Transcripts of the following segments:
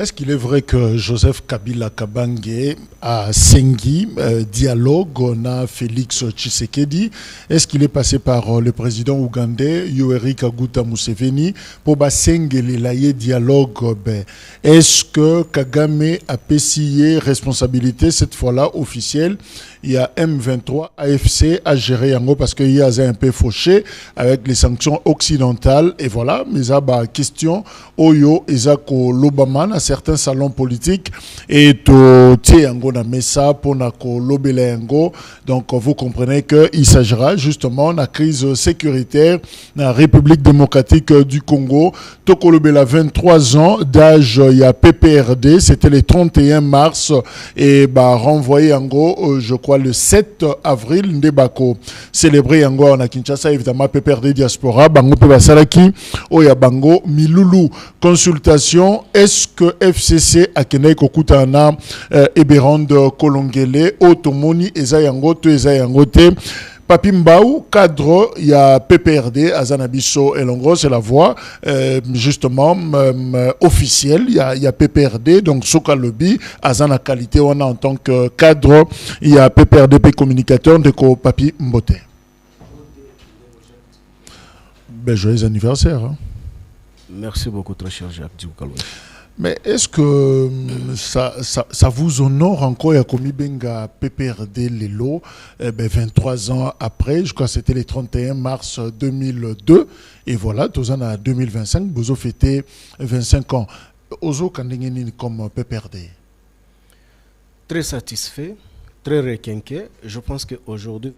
Est-ce qu'il est vrai que Joseph Kabila Kabange a sengi dialogue on a Félix Tshisekedi? Est-ce qu'il est passé par le président ougandais Yoweri Kaguta Museveni pour basengeli laye dialogue? Est-ce que Kagame a payé responsabilité cette fois-là officielle? Il y a M23 AFC à gérer yango parce qu'il y a un peu fauché avec les sanctions occidentales. Et voilà, mais ça question Oyo Ezako Lobaman à certains salons politiques et to tie yango na mesa pour na ko lobela yango. Donc vous comprenez qu'il s'agira justement de la crise sécuritaire dans la République démocratique du Congo. Toko lobela 23 ans d'âge, il y a PPRD, c'était le 31 mars et renvoyé yango je crois le 7 avril ndebako célébré yango na Kinshasa évidemment PPRD diaspora bango pe basalaki oya bango milulu consultation. Est-ce que FCC a kenai kokuta na Eberande Kolongele otomoni eza yango to eza yango te? Papi Mbaou, cadre, il y a PPRD, Azanabiso et Longo, c'est la voix justement officielle. Il y a PPRD, donc Soka Lobby, Azana Qualité, on a en tant que cadre, il y a PPRD communicateur de Papi Mbote. Joyeux anniversaire. Hein. Merci beaucoup, très cher Jacques Dioukalo. Mais est-ce que ça vous honore encore? Il y a commis Benga PPRD Lelo 23 ans après, je crois que c'était le 31 mars 2002. Et voilà, tous en 2025, vous avez fêté 25 ans. Ozo Kandengeni comme PPRD? Très satisfait, très requinqué. Je pense qu'aujourd'hui,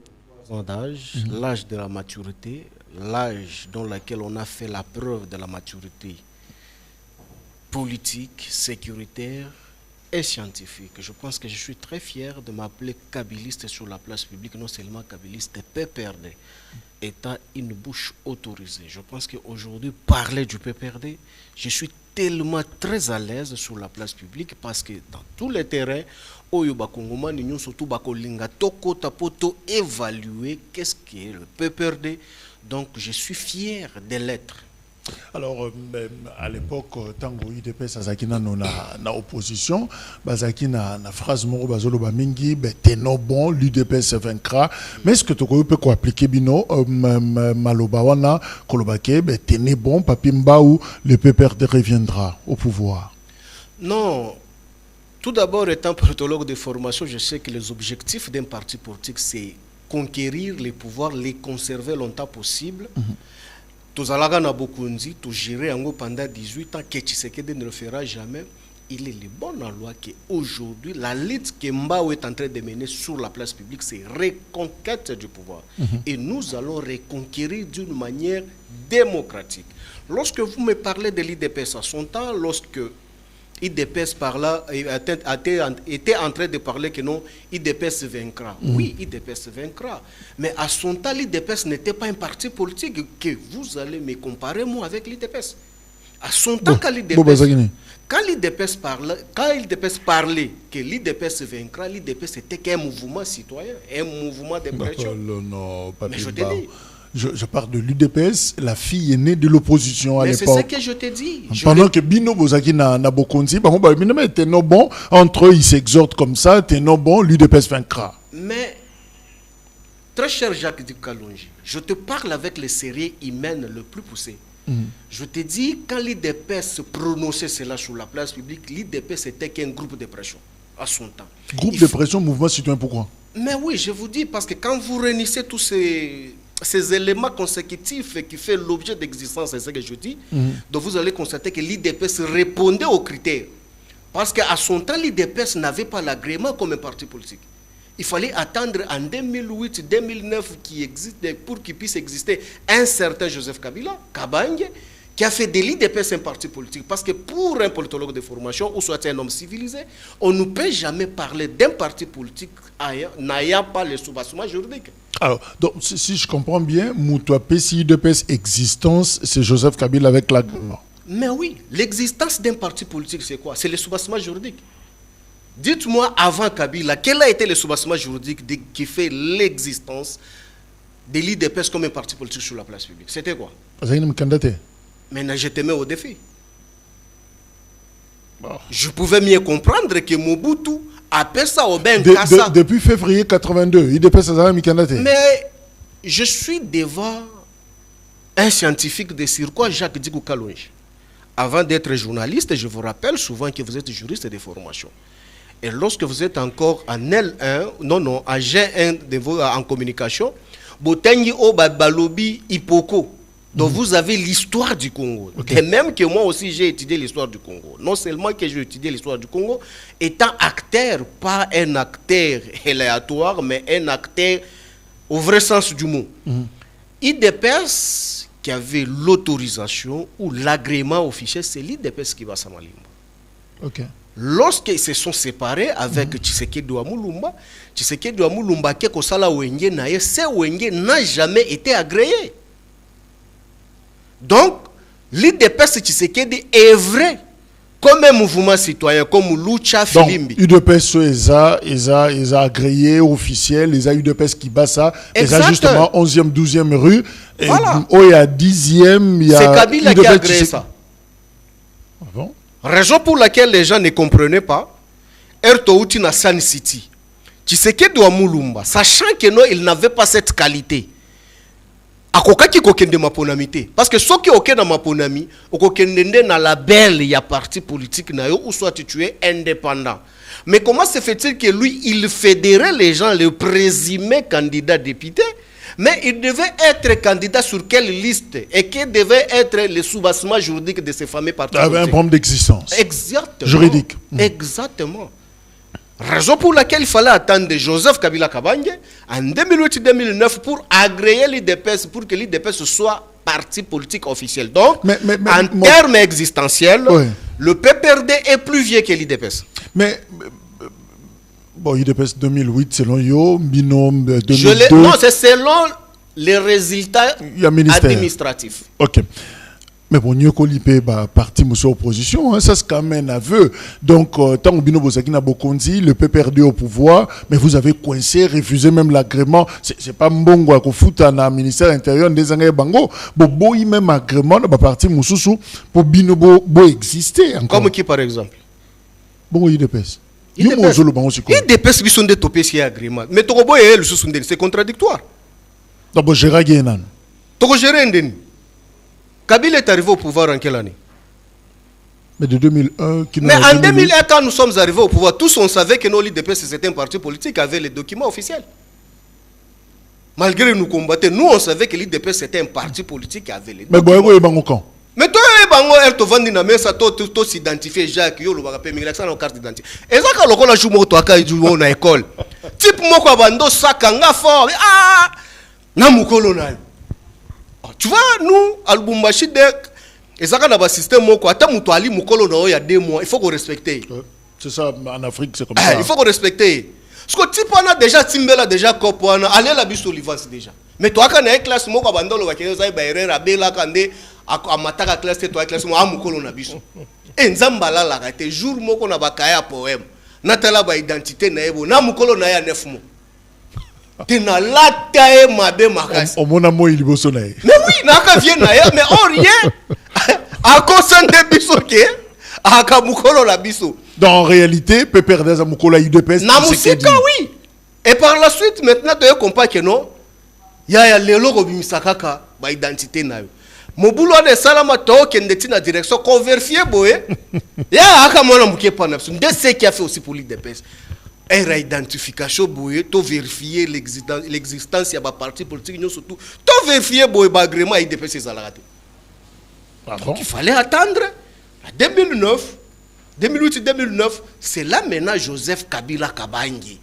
l'âge de la maturité, l'âge dans lequel on a fait la preuve de la maturité politique, sécuritaire et scientifique. Je pense que je suis très fier de m'appeler kabiliste sur la place publique, non seulement kabiliste PPRD, étant une bouche autorisée. Je pense qu'aujourd'hui, parler du PPRD, je suis tellement très à l'aise sur la place publique parce que dans tous les terrains, Oyoba Kongoma, nous surtout Bakolinga, Toko Tapoto, évaluer qu'est-ce qu'est le PPRD. Donc je suis fier de l'être. Alors, à l'époque, tango IDPS azakina na opposition, bazaki na phrase moro bazolo ba mingi, t'es non bon, l'UDPS vaincra. Mais est-ce que tu peux appliquer bino maloba wana kolobake, t'es né bon, papi Mbaou, le PPRD reviendra au pouvoir? Non. Tout d'abord, étant politologue de formation, je sais que les objectifs d'un parti politique, c'est conquérir les pouvoirs, les conserver longtemps possible. Tozalaga na bokundi, to gérer yango pendant 18 ans, que Tshisekedi ne le fera jamais. Il est le bon en loi qu'aujourd'hui, la lutte que Mbao est en train de mener sur la place publique, c'est reconquête du pouvoir. Et nous allons reconquérir d'une manière démocratique. Lorsque vous me parlez de l'IDPS à son temps, lorsque IDPS était en train de parler que non, IDPS vaincra. Oui, IDPS vaincra. Mais à son temps, l'IDPS n'était pas un parti politique que vous allez me comparer, moi, avec l'IDPS. À son temps, quand l'IDPS parlait que l'IDPS vaincra, l'IDPS était qu'un mouvement citoyen, un mouvement de pression. Mais je te dis. Je parle de l'UDPS, la fille est née de l'opposition à l'époque. C'est ce que je te dis. Pendant que Bino Bozaki n'a Bokonzi, t'es non bon, entre eux ils s'exhortent comme ça, t'es non bon, l'UDPS vaincra. Mais, très cher Jacques Dukalonji, je te parle avec les séries humaines le plus poussé. Je te dis, quand l'IDPS prononçait cela sur la place publique, l'IDPS était qu'un groupe de pression à son temps. Groupe de pression, mouvement citoyen, pourquoi? Mais oui, je vous dis, parce que quand vous réunissez tous ces éléments consécutifs qui font l'objet d'existence, c'est ce que je dis, donc vous allez constater que l'IDPS répondait aux critères. Parce qu'à son temps, l'IDPS n'avait pas l'agrément comme un parti politique. Il fallait attendre en 2008-2009 pour qu'il puisse exister un certain Joseph Kabila, Kabange, qui a fait de l'IDPS un parti politique. Parce que pour un politologue de formation, ou soit un homme civilisé, on ne peut jamais parler d'un parti politique n'ayant pas le soubassement juridique. Alors, donc, si je comprends bien, Moutoua PCI de PES existence, c'est Joseph Kabila avec l'agrément. Mais oui, l'existence d'un parti politique, c'est quoi? C'est le soubassement juridique. Dites-moi, avant Kabila, quel a été le soubassement juridique qui fait l'existence de l'IDPS comme un parti politique sur la place publique? C'était quoi? Vous avez une candidature? Maintenant, je te mets au défi. Je pouvais mieux comprendre que Mobutu appelle ça au Ben Kassa. Depuis février 82, il dépasse ça Mikandate. Mais je suis devant un scientifique de Sirkwa, Jacques Djikou Kalonji. Avant d'être journaliste, je vous rappelle souvent que vous êtes juriste de formation. Et lorsque vous êtes encore en L1, en G1 en communication, Botengi O Balobi Ipoko. Donc vous avez l'histoire du Congo. Okay. Et même que moi aussi j'ai étudié l'histoire du Congo. Non seulement que j'ai étudié l'histoire du Congo, étant acteur, pas un acteur aléatoire, mais un acteur au vrai sens du mot. IDPS qui avait l'autorisation ou l'agrément officiel, c'est l'IDPS qui va s'en aller. Ok. Lorsqu'ils se sont séparés avec Tshisekedi Ouamulumba, Tshisekedi Ouamulumba qui Kosala Wenge Naye, ce Wenge n'a jamais été agréé. Donc, l'IDPS Tshisekedi est vrai comme un mouvement citoyen, comme Lucha Filimbi. Donc, UDPS, ils ont agréé officiel, ils ont UDPS qui bat ça, ils ont justement 11e, 12e rue, et voilà. Il y a 10e, il y a... C'est Kabila qui a agréé ça. Ah bon? Raison pour laquelle les gens ne comprenaient pas, Ertouti na San City, Tshisekedi Ouamulumba, sachant que non, il n'avait pas cette qualité. Akokaki kokende maponamité parce que ceux qui okende na maponami okokende na label il y a parti politique na yo ou soit tu es indépendant. Mais comment se fait-il que lui il fédérait les gens, le présumé candidat député, mais il devait être candidat sur quelle liste et quel devait être le soubassement juridique de ces fameux partis politiques? Un problème d'existence. Exactement. Juridique. Exactement. Raison pour laquelle il fallait attendre Joseph Kabila Kabange en 2008-2009 pour agréer l'IDPS, pour que l'IDPS soit parti politique officiel. Donc, en termes existentiels, oui, le PPRD est plus vieux que l'IDPS. Mais bon, l'IDPS 2008, selon yo, binôme 2002... Non, c'est selon les résultats administratifs. Ok. Mais bon, nous avons parti de opposition, hein, ça c'est quand même un aveu. Donc, tant que Bino Bozaki n'a beaucoup dit, le PPRD au pouvoir, mais vous avez coincé, refusé même l'agrément. C'est pas mbongo à fout dans le ministère intérieur des années bango. Bon, il même agrément dans parti Moussoussou pour Bino Bo exister encore. Comme qui par exemple? Bon, IDPS. IDPS, ils sont des topés si agrément. Mais Togobo et le sous-sundé, c'est contradictoire. D'abord, Gérard Guénan. Togo Gérard Ndeni. Kabila est arrivé au pouvoir en quelle année? Mais de 2001... Mais en 2001, quand nous sommes arrivés au pouvoir, tous on savait que nos l'IDPS c'était un parti politique avec les documents officiels. Malgré nous combattre, nous on savait que l'IDPS c'était un parti politique avec les documents. Mais bon, quand? Mais toi, elle te vend une messe, toi s'identifier Jacques, yo le bagapé, mais l'accent en carte d'identité. Et ça quand le joue moi toi quand joue à l'école. Type moi quoi bando sakanga fort. Ah! Na mukolo na. Tu vois, nous, à Lubumbashi, et ça, quand on a un système, il y a 2 mois, il faut qu'on respecte. C'est ça, en Afrique, c'est comme ça. Il faut qu'on respecte. Parce que tu as déjà Timbela, déjà Kopoana, allez la bus Olivas déjà. Mais toi, quand tu as une classe, moi, quand tu as une classe, tu as une classe, et Nzambala, la raté, jour, moi, qu'on a un poème. Natala, ba identité, na mukolo na ya 9 mois. Tina latae mabe makasi. On m'a dit il bosse là. Mais oui, naka vient na ya, mais on rien. A consente biso ke, a kamukolo la biso. En réalité, PPRD za mukolo UDPS. Na musika oui. Et par la suite maintenant tu comprends que non. Ya lelo ko bimisaka ka ba identité na yo. Mobulo de salama to kende tina direction ko vérifier boye. Ya aka mona mukepa na biso. Ndé ce qui a fait aussi pour l'IDPS. Era identification boye to vérifier l'existence ya ba parti politique surtout to vérifier boye ba agrément IDPS ezalaka. Donc il fallait attendre en 2008-2009, c'est là maintenant Joseph Kabila Kabange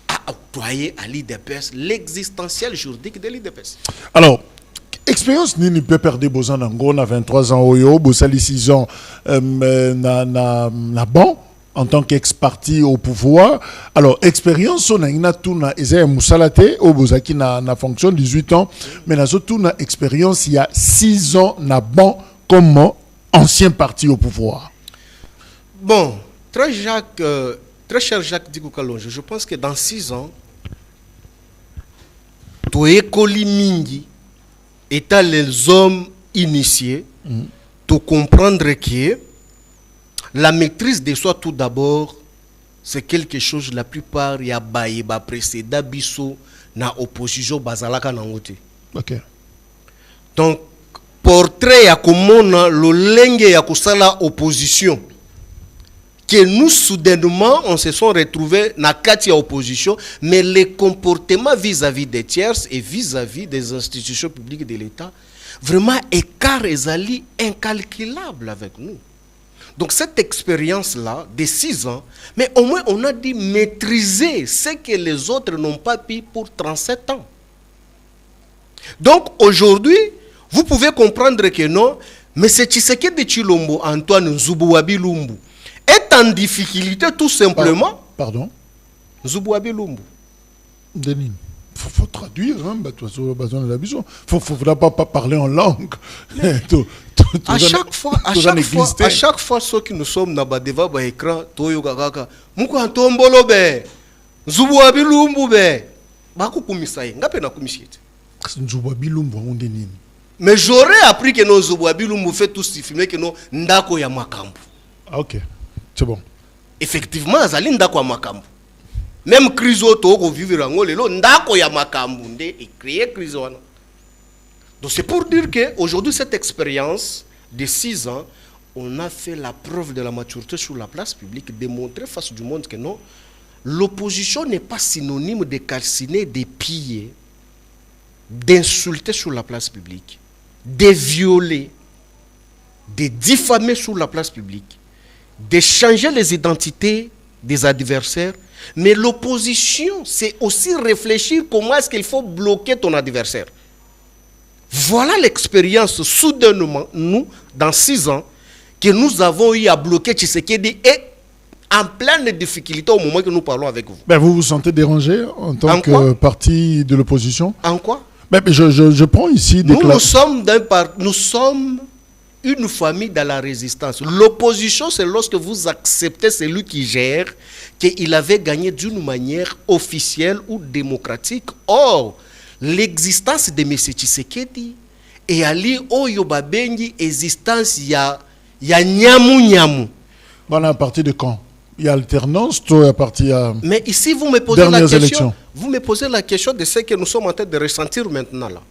a octroyé à l'IDPS l'existentiel juridique de l'IDPS. Alors, expérience nini peut perdre Bozan Nango na 23 ans oyo, Bosali 6 ans na bon en tant qu'ex-parti au pouvoir. Alors, expérience, on a une tourna, et Moussalate, au Bozaki na fonction 18 ans, mais na tourna expérience il y a 6 ans na bon comme ancien parti au pouvoir. Bon, très cher Jacques Djikou Kalonji, je pense que dans 6 ans, Toekoli Mingi étant les hommes initiés, de comprendre que La maîtrise de soi, tout d'abord, c'est quelque chose, la plupart, il y a ba précédent biso na opposition bazalaka nangote. Ok. Donc, portrait ya komona lo lenge ya kusala opposition. Que nous, soudainement, on se sont retrouvés na kati ya opposition, mais les comportements vis-à-vis des tierces et vis-à-vis des institutions publiques de l'État, vraiment, écart ezali incalculable avec nous. Donc cette expérience-là, de 6 ans, mais au moins on a dit maîtriser ce que les autres n'ont pas pu pour 37 ans. Donc aujourd'hui, vous pouvez comprendre que non, mais c'est Tshisekedi Tshilombo, Antoine Nzubouabi Lumbu, est en difficulté tout simplement. Pardon? Nzubouabi Lumbu. Denis. Faut traduire, hein, faut pas parler en langue. À chaque fois, ceux qui nous sommes devant l'écran, Toyo Gagaka, Mouka Tombolo be, Nzubouabi Lumbu be, Baku Kumisaye, Ngapena Kumisiete. Nzubouabi Lumbu, on dénime. Mais j'aurais appris que nos Nzubouabi Lumbu fait tout ce film que nos Ndako ya Makambu. Ah, ok, c'est bon. Effectivement, Azali Ndako ya Makambu. Même crise auto vivre en lelo ndako ya makambu nde et créer crise wana. Donc c'est pour dire que aujourd'hui cette expérience de 6 ans, on a fait la preuve de la maturité sur la place publique, démontrer face du monde que non, l'opposition n'est pas synonyme de calciner, de piller, d'insulter sur la place publique, de violer, de diffamer sur la place publique, de changer les identités des adversaires. Mais l'opposition, c'est aussi réfléchir comment est-ce qu'il faut bloquer ton adversaire. Voilà l'expérience, soudainement, nous, dans 6 ans, que nous avons eu à bloquer Tshisekedi et en pleine difficulté au moment que nous parlons avec vous. Ben vous vous sentez dérangé en tant que parti de l'opposition? En quoi? Ben, je prends ici des nous sommes une famille dans la résistance. L'opposition, c'est lorsque vous acceptez celui qui gère, qu'il avait gagné d'une manière officielle ou démocratique. Or, l'existence de M. Tshisekedi et Ali Oyobabengi, existence ya nyamu. Bon, à partir de quand? Il y a alternance, toi, à partir de... Mais ici, vous me posez la question de ce que nous sommes en train de ressentir maintenant là.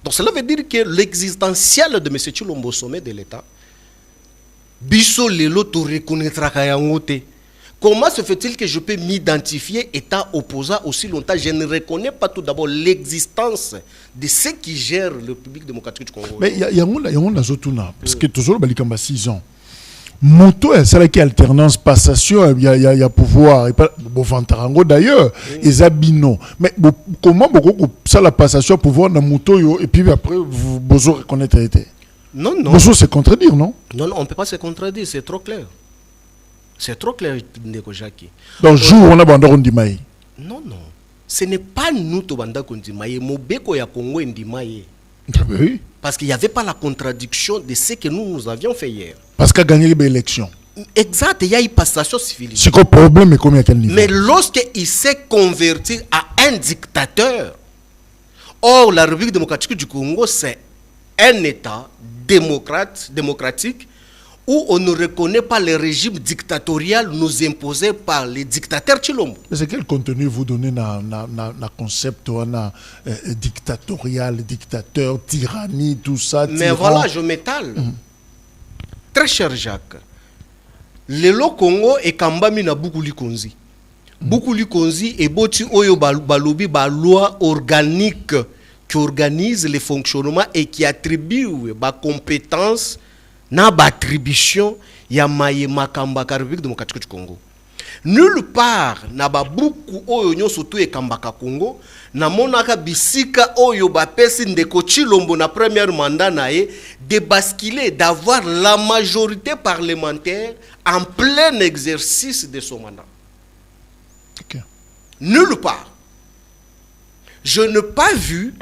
Donc cela veut dire que l'existentiel de M. Tshilombo au sommet de l'État, biso lelo to reconnaîtra kayangote. Comment se fait-il que je peux m'identifier étant opposant aussi longtemps? Je ne reconnais pas tout d'abord l'existence de ceux qui gèrent le public démocratique du Congo. Mais il y a un azotuna, parce que toujours le 6 ans. Moto, c'est là qu'il y a alternance, passation, il y a pouvoir. Bofantarango d'ailleurs, et Zabino. Mais comment ça la passation, pouvoir dans Moto, et puis après, vous reconnaître été? Non, non. Bozo se contredire, non? Non, on ne peut pas se contredire, c'est trop clair. C'est trop clair, Ndeko Jackie. Donc, jour on a bandé Ndimaye. Non, non. Ce n'est pas nous qui bandé Ndimaye. Mobeko ya Congo Ndimaye. Oui. Parce qu'il n'y avait pas la contradiction de ce que nous avions fait hier. Parce qu'il a gagné l'élection. Exact, il y a une passation civile. C'est quoi le problème et combien à quel niveau? Mais lorsqu'il s'est converti à un dictateur, or la République démocratique du Congo, c'est un État démocratique où on ne reconnaît pas le régime dictatorial nous imposé par les dictateurs Tshilombo. Mais c'est quel contenu vous donnez dans le concept dictatorial, dictateur, tyrannie, tout ça? Mais voilà, je m'étale. Très cher Jacques, le Congo est kambami na Bukuli Konzi. Bukuli Konzi est boti oyo balobi ba loi organique qui organise le fonctionnement et qui attribue ba compétences na ba attribution ya maye makamba ka République démocratique du Congo. Nulle part na ba buku oyo nyonso to ekambaka Congo na monaka bisika oyo ba pesi Ndeko Tshilombo na premier mandat nae de basculer, d'avoir la majorité parlementaire en plein exercice de son mandat. Okay. Nulle part. Je n'ai pas vu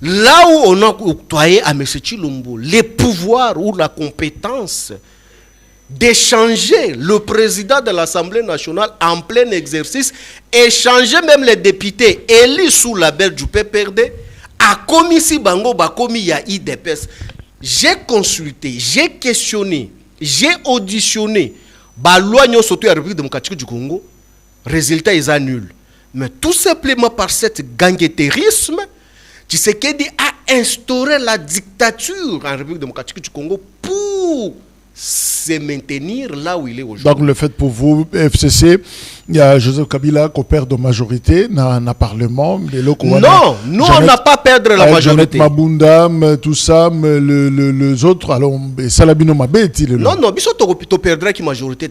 là où on a octroyé à M. Tshilombo les pouvoirs ou la compétence d'échanger le président de l'Assemblée nationale en plein exercice, échanger même les députés élus sous la belle du PPRD, à commis si bango ba commis ya IDPS. J'ai consulté, j'ai questionné J'ai auditionné Baloigno Soto à la République démocratique du Congo. Résultat, ils sont nuls. Mais tout simplement par cette ganguettérisme, Tshisekedi a instauré la dictature en République démocratique du Congo pour se maintenir là où il est aujourd'hui. Donc le fait pour vous, FCC, il y a Joseph Kabila qui perd de majorité dans le Parlement. Non, nous on n'a pas perdre la majorité. Mabunda, tout ça, les autres, alors Salabino Mabé, non, non, tu perdras qui majorité.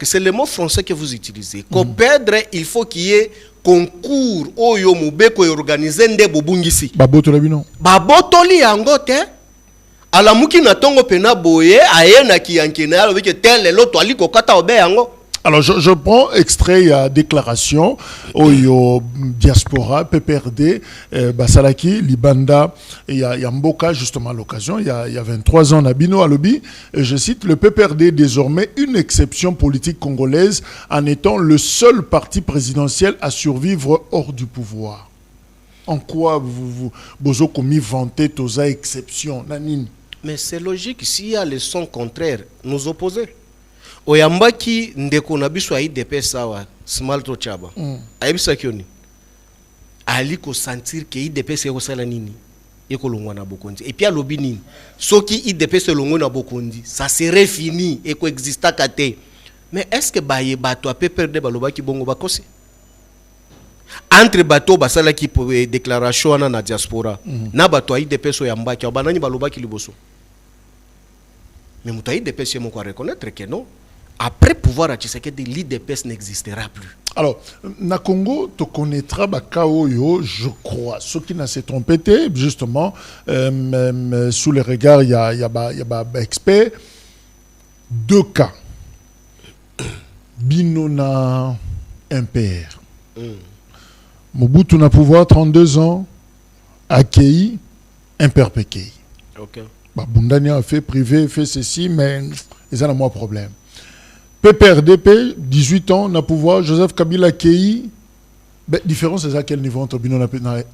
C'est le mot français que vous utilisez. Qu'on perdre, il faut qu'il y ait concours oyo mubeko organisé nde bobungisi. Baboto labino. Babotoli yangote. Ala muki na tongo pena boye ayena ki yankena alo que tel l'autre ali kokata obe yango. Alors je prends extrait, il y a déclaration au diaspora PPRD Basalaki Libanda, il y a Mboka justement à l'occasion, il y a 23 ans Nabino Alobi, et je cite: le PPRD est désormais une exception politique congolaise en étant le seul parti présidentiel à survivre hors du pouvoir. En quoi vous commis vanter toza exception nanine? Mais c'est logique, s'il y a le son contraire, nous opposer. Oyambaki ndeko na biso ayi DPS sawa small to chaba. Ayebisa kioni. Ali ko sentir que IDPS ko sala nini. Eko longwa na bokondi. Et puis alobi nini. Soki IDPS longwa na bokondi, ça serait fini et ko exista kate. Mais est-ce que baye bato a perdre balobaki bongo bakosi? Entre bato basala ki po déclaration na diaspora. Na bato ayi DPS oyambaki abanani balobaki liboso. Mais Moutaï DPS on doit reconnaître que non. Après pouvoir à Tshisekedi, l'IDPS n'existera plus. Alors, na Congo, tu connaîtras Bakaoyo, je crois. Ce qui n'a s'est trompé, justement, sous les regards, il y a expert. 2 cas. Binona MPR. Mobutu n'a pouvoir 32 ans. Akei, imperpéqué. Ok. Bundani a fait privé, fait ceci, mais ils ont un moins problème. PPRDP, 18 ans, n'a pouvoir. Joseph Kabila Kei, différence c'est à quel niveau entre Bino et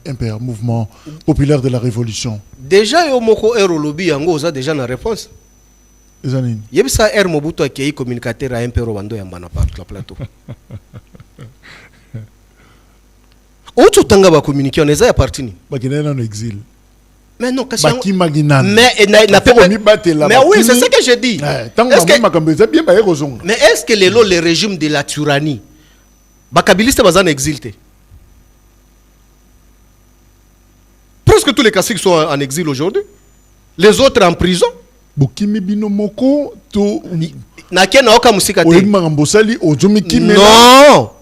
MPR, mouvement populaire de la révolution? Déjà, Yomoko Erolobi Yango, ça déjà une réponse. Yebisa R Mobutu Akei, communicateur à MPR Rwando Yambana par le plateau. Où tu t'en communiquer, on est à partir. En exil. Mais non, mais oui, c'est ce que je dis. Mais est-ce que le régime de la tyrannie, Bakabiliste est en exil? Presque tous les caciques sont en exil aujourd'hui. Les autres en prison. Non.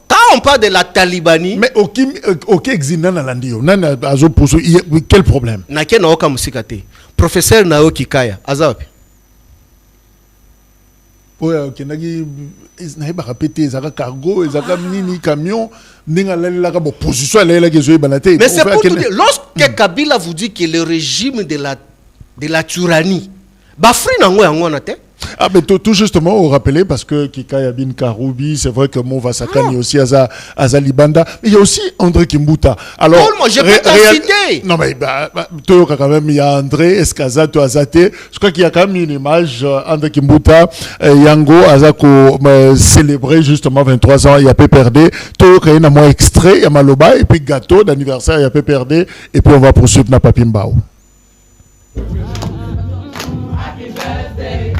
Quand on parle de la Talibanie, mais ok exil nana landio nana azo poso quel problème? Naké na oka musikate. Professeur Naoki Kaya azapi. Ouais, ok nagi na ba répéter zaka cargo zaka nini camion ninga la ka position la ke zo banate. Mais c'est pour tout dire, lorsque Kabila vous dit que le régime de la tyrannie ba free nango yango na te. Ah, mais tout justement, on rappelait, parce que Kika Yabin Karoubi, c'est vrai que Mova Sakani aussi à Libanda, mais il y a aussi André Kimbuta. Alors, moi, je peux t'en citer. Non, mais quand même, il y a André Eskaza, Azate. Je crois qu'il y a quand même une image, André Kimbuta, Yango, Azako, célébrer justement 23 ans, il y a PPRD. Tout il y a un extrait, il y a Maloba, et puis gâteau d'anniversaire, il y a PPRD, et puis on va poursuivre na Papimbao. Happy birthday.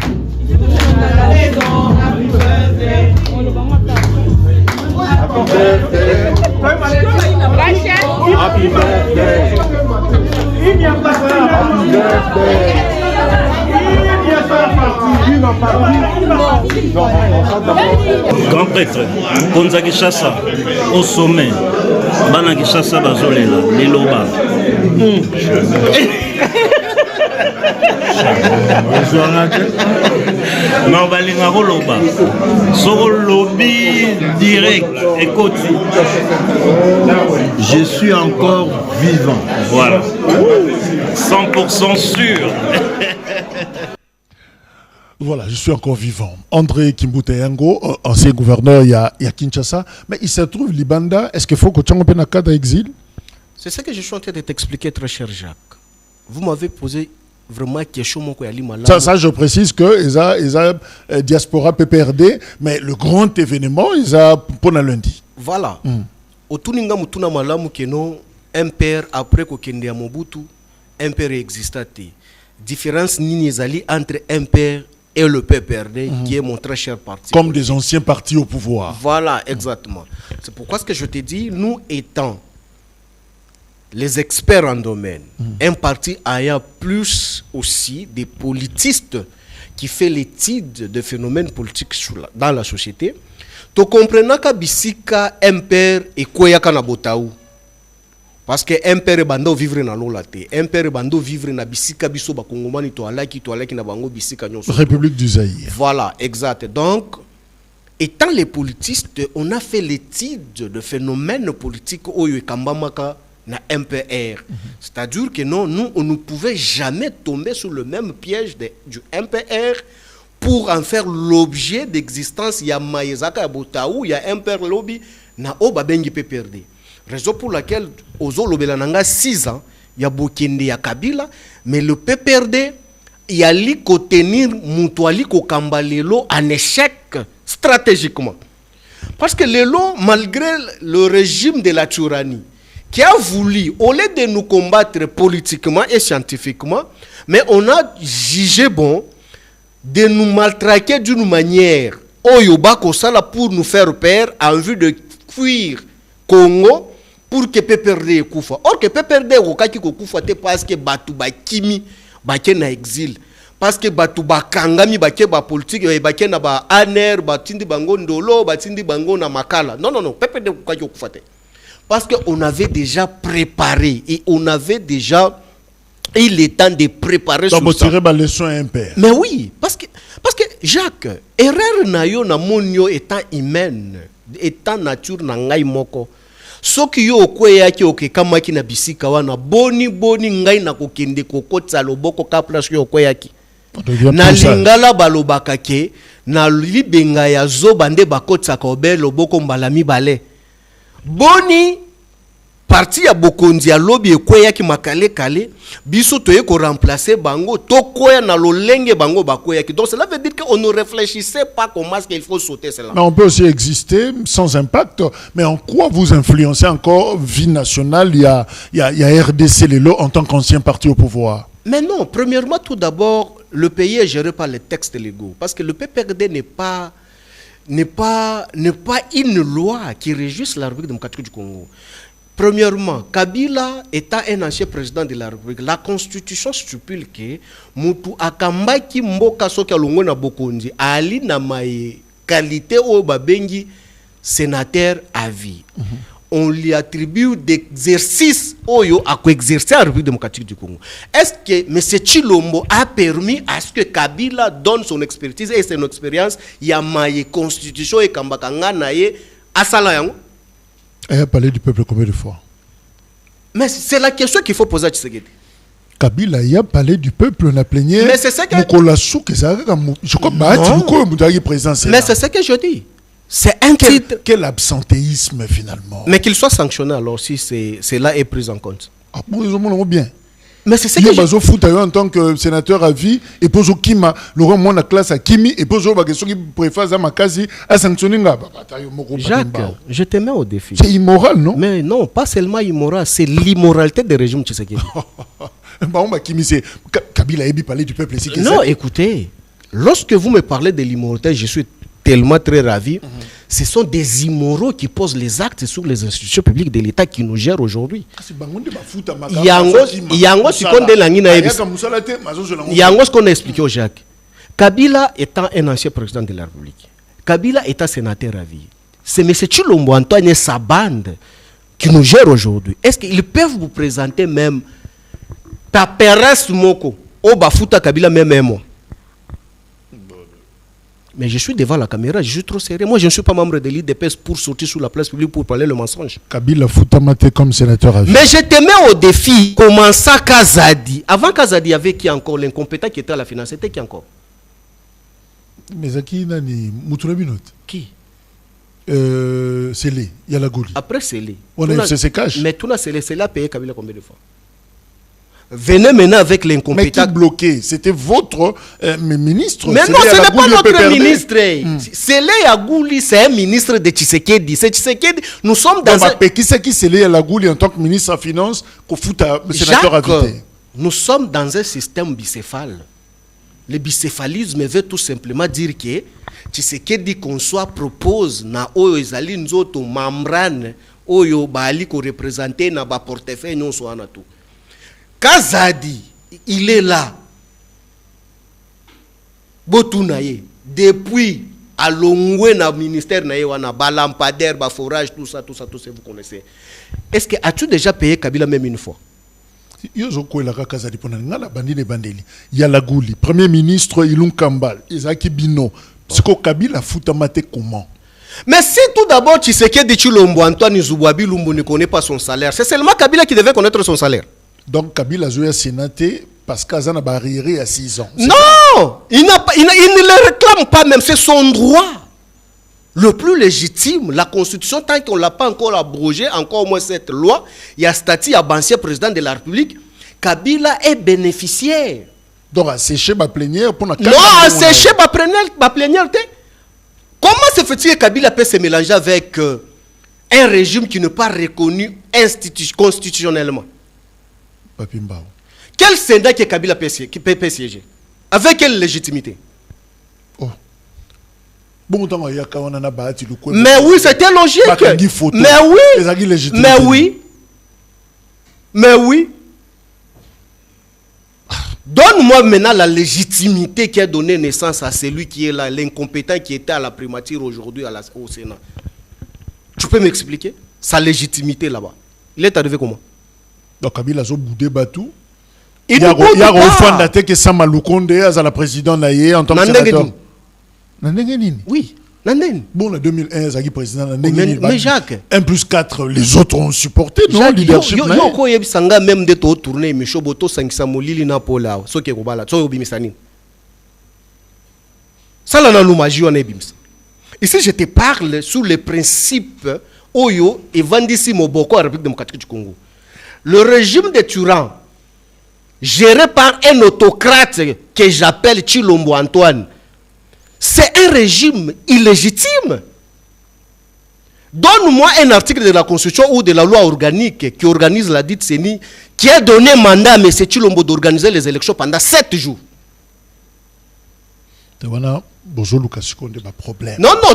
Grand prêtre, Konza Kishasa, au sommet, Bana Kishasa Bazolela, Liloba. Non, Balinga Roloba. Soro lobby direct. Écoute. Je suis encore vivant. Voilà. 100% sûr. Voilà, je suis encore vivant. André Kimbuta Yango, ancien gouverneur, il y a Kinshasa. Mais il se trouve, Libanda, est-ce qu'il faut que tu aies un cas d'exil? C'est ce que je suis en train de t'expliquer, très cher Jacques. Vous m'avez posé vraiment question moko ya limala. Ça, je précise que ils diaspora PPRD, mais le grand événement, ils ont pour lundi. Voilà. Otuninga mutuna malamu keno MPR après ko kende ya Mobutu, MPR existate. Différence nini ezali entre MPR et le PPRD qui est mon très cher parti. Comme des anciens partis au pouvoir. Voilà, exactement. C'est pourquoi ce que je te dis, nous étant les experts en domaine, un parti ayant plus aussi des politistes qui fait l'étude des phénomènes politiques dans la société, tu comprends que bisika MPR et koyaka na botaou. Parce que MPR bando vivre na lolate, MPR bando vivre na bisika biso ba kongomani to alaki na bango bisika nyonso. République du Zaïre. Voilà, exact. Donc étant les politistes, on a fait l'étude de phénomènes politiques oyo ekambamaka na MPR. C'est-à-dire que non, nous, on ne pouvait jamais tomber sur le même piège du MPR pour en faire l'objet d'existence. Il y a Maïzaka, il y a Botaou, il y a MPR Lobby, na Oba Bengi PPRD. Raison pour laquelle, Ozo Lobelananga, 6 ans, il y a Bokende, il y a Kabila, mais le PPRD, il y a li ko tenir Moutouali ko Kambalelo en échec stratégiquement. Parce que Lelo, malgré le régime de la tyrannie, qui a voulu, au lieu de nous combattre politiquement et scientifiquement, mais on a jugé bon de nous maltraiter d'une manière pour nous faire peur en vue de fuir Congo pour que PPRD koufa. Or que PPRD okaki ko koufa te parce que batu ba kimi ba na exil. Parce que batu ba kangami ba ke ba politique ba ke na ba aner ba tindi bango ndolo ba tindi bango na makala. Non non non, PPRD okaki ko koufa te. Parce qu'on avait déjà préparé et on avait déjà il est temps de préparer ça. Leçon impair. Mais oui, parce que Jacques, erreur na yo na monyo étant humaine, étant nature na ngai moko. Soki yo okweya ki okekamaki na bisika wana boni ngai na kokende kokotsa loboko ka place yo okweya ki. Na lingala balobaka ke na libenga ya zoba nde bakotsa ka obe loboko mbala mibale. Boni parti ya bokonzi ya lobi ekweya ki makale kale biso toye ko remplacer bango to koya na lolenge bango bakoya ki. Donc cela veut dire qu'on ne réfléchissait pas comment est-ce qu'il faut sauter cela. Mais on peut aussi exister sans impact. Mais en quoi vous influencez encore vie nationale? Il y a RDC Lelo en tant qu'ancien parti au pouvoir. Mais non, premièrement tout d'abord le pays est géré par les textes légaux parce que le PPRD n'est pas une loi qui régisse la République démocratique du Congo. Premièrement, Kabila étant un ancien président de la République, la constitution stipule que Moutou Akambaki Mboka Soki Alongo na Bokonzi ali na mai qualité au babengi sénateur à vie. On lui attribue d'exercice oyo à exercer la République démocratique du Congo. Est-ce que M. Chilombo a permis à ce que Kabila donne son expertise et son expérience yamaye constitution et kambakanga naye asala yango? Elle a parlé du peuple combien de fois? Mais c'est la question qu'il faut poser à Tshisekedi. Kabila y a parlé du peuple, on a plaigné. Mais c'est ça que je crois mais c'est ce que je dis. C'est un titre. Quel absentéisme finalement. Mais qu'il soit sanctionné alors si cela est pris en compte. Ah bon, ils ont bien. Mais c'est ce que je fout en tant que sénateur à vie et pose au Kima, Laurent mon classe à Kimi et pose au question qui préfère à Makazi à sanctionner. Jacques, je te mets au défi. C'est immoral, non? Mais non, pas seulement immoral, c'est l'immoralité des régimes Tshisekedi. Kabila Ebi parlait du peuple ici. Non, écoutez, lorsque vous me parlez de l'immoralité, je suis tellement très ravi. Ce sont des immoraux qui posent les actes sur les institutions publiques de l'État qui nous gèrent aujourd'hui. Yango ce qu'on a expliqué au Jacques. Kabila étant un ancien président de la République, Kabila étant sénateur à vie, c'est M. Chilombo Antoine et sa bande qui nous gèrent aujourd'hui. Est-ce qu'ils peuvent vous présenter même ta Pérez Moko au Bafuta Kabila même un mois? Mais je suis devant la caméra, je suis trop sérieux. Moi, je ne suis pas membre de l'IDPS pour sortir sur la place publique pour parler le mensonge. Kabila Foutamate comme sénateur à vie. Mais je te mets au défi. Comment ça, Kazadi? Avant Kazadi, il y avait qui encore? L'incompétent qui était à la finance. C'était qui encore? Mais à qui nani Moutoulabinot? Qui? Sélé, Yalagoli. Après Sélé. On a FCC cash. Mais tout là, Sélé a payé Kabila combien de fois? venez maintenant avec l'incompétent. Mais qui bloquait? C'était votre ministre. Mais non, ce n'est pas notre ministre. C'est Yagouli, c'est un ministre de Tshisekedi. C'est Tshisekedi. Nous sommes dans Qui c'est qui c'est Yagouli en tant que ministre des Finances qu'au fout à sénateur invité? Nous sommes dans un système bicéphale. Le bicéphalisme veut tout simplement dire que Tshisekedi qu'on soit propose na oyo ezali nzoto membrane oyo bali ko représenter na ba portefeuille non so na tout. Kazadi, il est là. Botunaye, depuis à Longwe na ministère na wana ba lampadaire, ba forage, tout ça, vous connaissez. Est-ce que as-tu déjà payé Kabila même une fois? Il y a la Gouli, Premier ministre Ilun Kambal, Isaki Bino. C'est que Kabila foutamate comment? Mais si tout d'abord Tshisekedi Chilombo, Antoine Zouabi Lumbo ne connaît pas son salaire, c'est seulement Kabila qui devait connaître son salaire. Donc Kabila a sénaté parce qu'Azana a arriéré à 6 ans. Non, il ne le réclame pas même, c'est son droit. Le plus légitime, la Constitution, tant qu'on ne l'a pas encore abrogé, encore au moins cette loi, il y a statut à ancien président de la République, Kabila est bénéficiaire. Donc à sécher ma plénière pour la... Non, à sécher ma plénière. Comment se fait-il que Kabila peut se mélanger avec un régime qui n'est pas reconnu constitutionnellement? Papimbao. Quel Sénat que Kabila peut siéger? Avec quelle légitimité? Oh. Mais oui, c'était logique. Mais oui. Donne-moi maintenant la légitimité qui a donné naissance à celui qui est là, l'incompétent qui était à la primature aujourd'hui au Sénat. Tu peux m'expliquer sa légitimité là-bas? Il est arrivé comment? Donc Kabila a boudé Batou. Il y a refondé que Samaloukonde à la présidente Naye en tant que sénateur. Oui. Bon, en 2001, Zagi président. Mais Jacques. 1+4, les autres ont supporté, non? Leadership. Même de tourner, Micho Boto, Sankisamolili, Napola, Soke Robala, Soyo Bimisani. Ça, là, nous magions, ici, je te parle sous le principe Oyo et Vandisi Moboko, République démocratique du Congo. Le régime de Turan, géré par un autocrate que j'appelle Chilombo Antoine, c'est un régime illégitime. Donne-moi un article de la Constitution ou de la loi organique qui organise la dite CENI, qui a donné mandat à M. Chilombo d'organiser les élections pendant 7 jours. Non,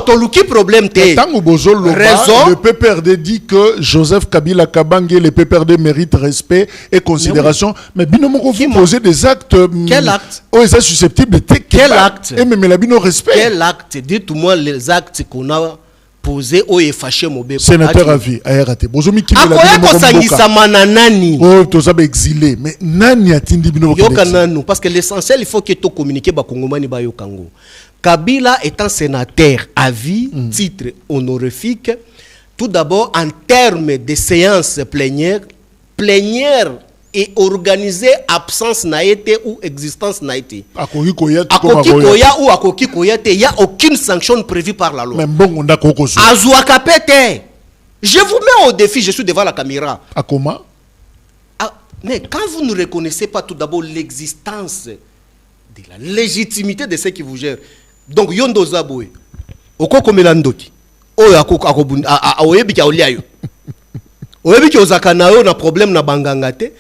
Toluki problème. Raison. Le PPRD dit que Joseph Kabila Kabange, le PPRD mérite respect et considération. Mais Binomoko, vous posez des actes. Quel acte? Oh, est susceptible de quel acte? Et même la Bino respect. Quel acte? Dites-moi les actes qu'on a posés ou est fâché mon bébé. Sénateur à vie, ART. Bozomi qui nani. Oh, tu as exilé. Mais nani a tindi Bino Yokananu. Parce que l'essentiel, il faut que tu communiques ba Kongomani ba Yokango. Kabila étant sénateur à vie, titre honorifique, tout d'abord en termes de séances plénières et organisée absence n'a été ou existence n'a été. Akoki koya ou akoki koyate, il n'y a aucune sanction prévue par la loi. Mais bon, on a kokoso. Azouakapete. Je vous mets au défi, je suis devant la caméra. À comment? Mais quand vous ne reconnaissez pas tout d'abord l'existence de la légitimité de ceux qui vous gèrent, donc yondo zaboué okoko melandoki oyo akobunda oyebi ki oliayo oyebi ki ozakana yo na problème na bangangate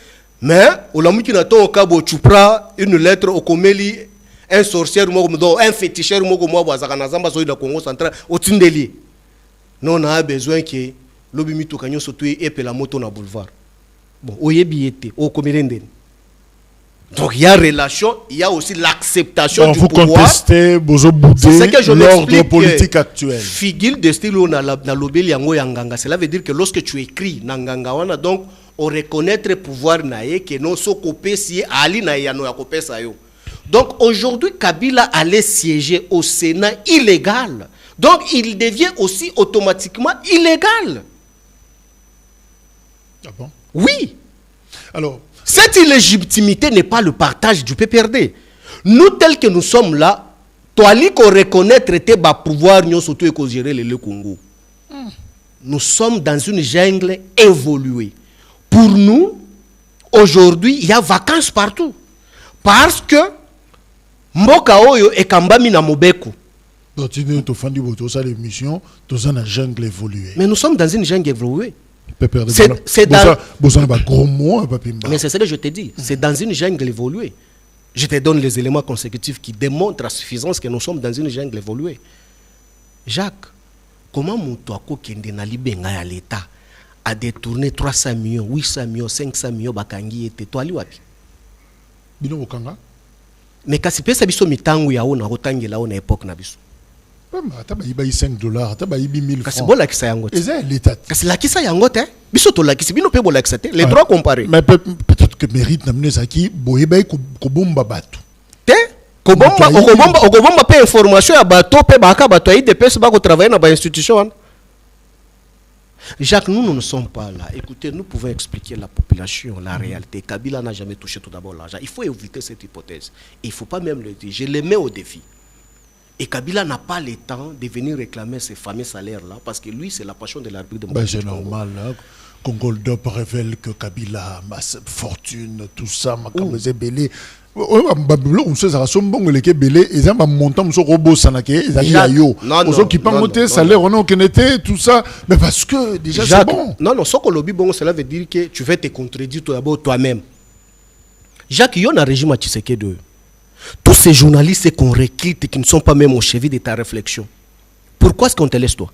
mais olamuki na to okabo chupra une lettre okomeli un sorcière moko un féticheur moko mwa bazakana zamba so ida Congo central otindeli non a besoin que lobi mituka nyonso tu epela moto na boulevard bon oyebi yete okomelendeni. Donc il y a relation, il y a aussi l'acceptation du pouvoir. Vous contestez, vous boudez l'ordre politique actuel. Figil de style na lobeli yango yanganga. Cela veut dire que lorsque tu écris nanganga wana, donc on reconnaître pouvoir nae que non so kopé si ali na yano ya kopé sa yo. Donc aujourd'hui Kabila allait siéger au Sénat illégal. Donc il devient aussi automatiquement illégal. Ah bon? Oui. Alors cette illégitimité n'est pas le partage du PPRD. Nous, tels que nous sommes là, toi, li qu'on reconnaître tes bas pouvoir, nous surtout et qu'on gérer le Congo. Nous sommes dans une jungle évoluée. Pour nous, aujourd'hui, il y a vacances partout. Parce que Mboka Oyo et Kambami na Mobeku. Jungle évoluée. Mais nous sommes dans une jungle évoluée. C'est dans... Mais c'est ce que je te dis. C'est dans une jungle évoluée. Je te donne les éléments consécutifs qui démontrent à suffisance que nous sommes dans une jungle évoluée. Jacques, comment Moutouako Kende na Libenga à l'État a détourné 300 millions, 800 millions, 500 millions Bakangi et Tetouali wapi? Bino Bokanga? Mais kasi pesa biso mitangu ya ona rotangi la ona époque na biso. Taba iba $5, taba ibi 1000 francs. Kasi bola kisa yangote. Eza l'État. Kasi la kisa yangote, biso to la kisi bino pe bola kisa te, les droits comparés. Mais peut-être que mérite namne saki boyeba kobomba batu. Te okobomba pe information ya bato pe baka bato aide pe ba ko travailler na ba institution. Jacques, nous ne sommes pas là. Écoutez, nous pouvons expliquer la population, la réalité. Kabila n'a jamais touché tout d'abord l'argent. Il faut éviter cette hypothèse. Il ne faut pas même le dire. Je les mets au défi. Et Kabila n'a pas le temps de venir réclamer ces fameux salaires-là parce que lui, c'est la passion de la République démocratique. C'est normal. Hein? Congo Dop révèle que Kabila a ma fortune, tout ça, ma kameze belé. On sait ça sombong le belé et ça va monter mon robot sanake yo on qui pas monter salaire on était tout ça mais parce que déjà c'est bon. Non ce que lobby bon cela veut dire que tu vas te contredire toi-même. Jacques il y a un régime à Tshisekedi. Tous ces journalistes qu'on recrute qui ne sont pas même au chevet de ta réflexion. Pourquoi est-ce qu'on te laisse toi?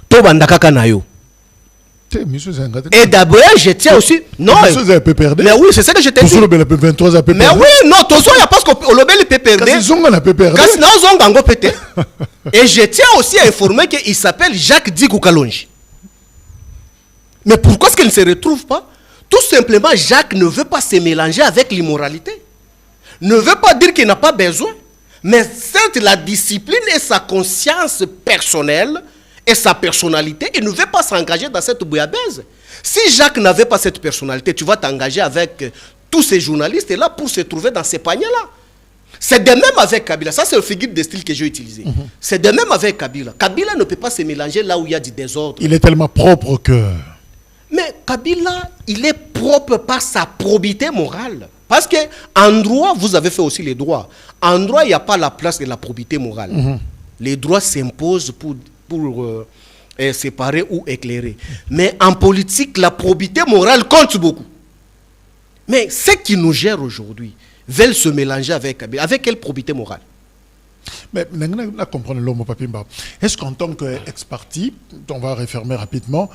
To bandaka kanayo. Et d'abord, je tiens aussi. Non, mais oui, c'est ça que je t'ai dit. Mais oui, non, il n'y a pas ce qu'on le PPRD. Et je tiens aussi à informer qu'il s'appelle Jacques Djikou Kalonji. Mais pourquoi est-ce qu'il ne se retrouve pas? Tout simplement, Jacques ne veut pas se mélanger avec l'immoralité. Ne veut pas dire qu'il n'a pas besoin. Mais certes, la discipline et sa conscience personnelle et sa personnalité, il ne veut pas s'engager dans cette bouillabaisse. Si Jacques n'avait pas cette personnalité, tu vas t'engager avec tous ces journalistes là pour se trouver dans ces paniers-là. C'est de même avec Kabila. Ça, c'est le figure de style que j'ai utilisé. C'est de même avec Kabila. Kabila ne peut pas se mélanger là où il y a du désordre. Il est tellement propre que... Mais Kabila, il est propre par sa probité morale. Parce qu'en droit, vous avez fait aussi les droits. En droit, il n'y a pas la place de la probité morale. Les droits s'imposent pour séparer ou éclairer. Mais en politique, la probité morale compte beaucoup. Mais ceux qui nous gèrent aujourd'hui veulent se mélanger avec Kabila. Avec quelle probité morale? Mais on comprendre l'homme Papimba. Est-ce qu'en tant qu'ex-parti, on va refermer rapidement,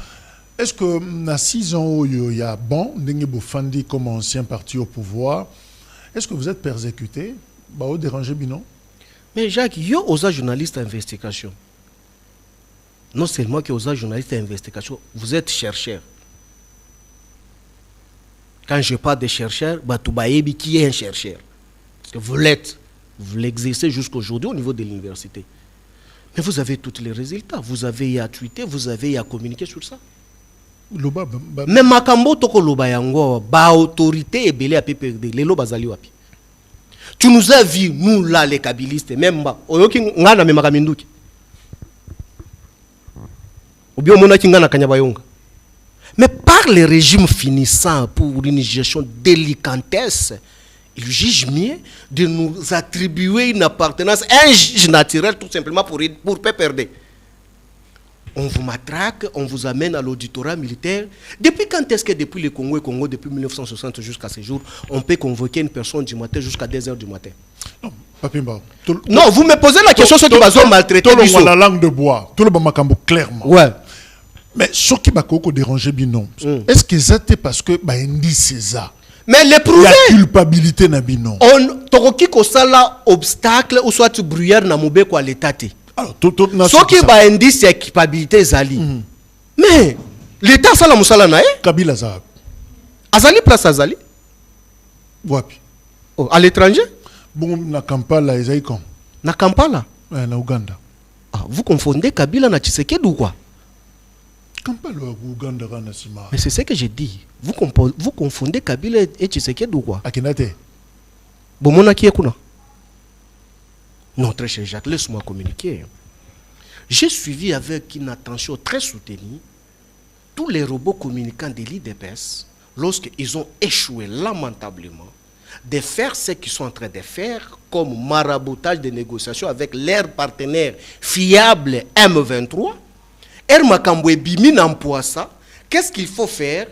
est-ce que dans 6 ans, il y a bon, Fandi comme ancien parti au pouvoir, est-ce que vous êtes persécuté? Bah, vous dérangez bien, mais Jacques, il y a aux journalistes d'investigation. Non seulement que aux journalistes d'investigation, vous êtes chercheurs. Quand je parle de chercheurs, qui est un chercheur? Parce que vous l'êtes. Vous l'exercez jusqu'aujourd'hui au niveau de l'université. Mais vous avez tous les résultats. Vous avez à tweeter, vous avez à communiquer sur ça. Mais makambo toko loba yango ba autorité et belé à PPRD les loba zali wapi. Tu nous as vu nous là les kabilistes même ba oyoki ngana me makaminduki. Obio mona ki ngana kanyabayonga. Mais par les régimes finissants pour une gestion délicatesse, ils jugent mieux de nous attribuer une appartenance, un juge naturel tout simplement pour PPRD. On vous matraque, on vous amène à l'auditorat militaire. Depuis quand est-ce que depuis le Congo, depuis 1960 jusqu'à ce jour, on peut convoquer une personne du matin jusqu'à 2 h du matin? Non, Papimba. Non, vous me posez la question sur qui va maltraiter. Tout le monde la langue de bois. Tout le monde m'a clairement. Ouais. Mais ce qui m'a dérangé, binon. Est-ce que c'était parce que c'est ça? Mais l'éprouver. La culpabilité n'a binon. On toroki ko sala obstacle ou soit bruyère na moube ko l'état. Alors, ce qui va indiquer c'est culpabilité Zali. Mais l'État ça la musala na Kabila Zab. Azali place Azali. Wapi. Oh, à l'étranger? Bon, na Kampala, ils comme. Na Kampala? Na Ouganda. Ah, vous confondez Kabila na Tshisekedi ou quoi? Kampala, Ouganda, Ranasima. Mais c'est ce que j'ai dit. Vous confondez Kabila et Tshisekedi ou quoi? Akinate. Bon, mon aki ekuna. Non, très cher Jacques, laisse-moi communiquer. J'ai suivi avec une attention très soutenue tous tous les robots communicants de l'IDPS, lorsqu'ils ont échoué lamentablement de faire ce qu'ils sont en train de faire comme maraboutage de négociations avec leurs partenaires fiables M23, Ermakambwe Bimi Nampoasa, qu'est-ce qu'il faut faire?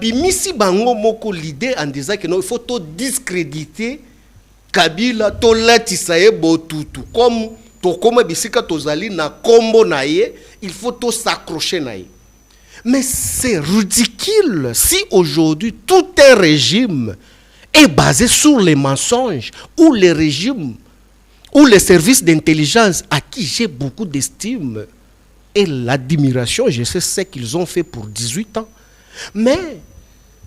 Bimi si bango moko l'idée en disant que non, il faut tout discréditer Kabila, to latisaye botutu, comme tokoma bisika tozali na kombo naye, il faut tout s'accrocher naye. Mais c'est ridicule si aujourd'hui tout un régime est basé sur les mensonges, ou les régimes, ou les services d'intelligence à qui j'ai beaucoup d'estime et l'admiration, je sais ce qu'ils ont fait pour 18 ans. Mais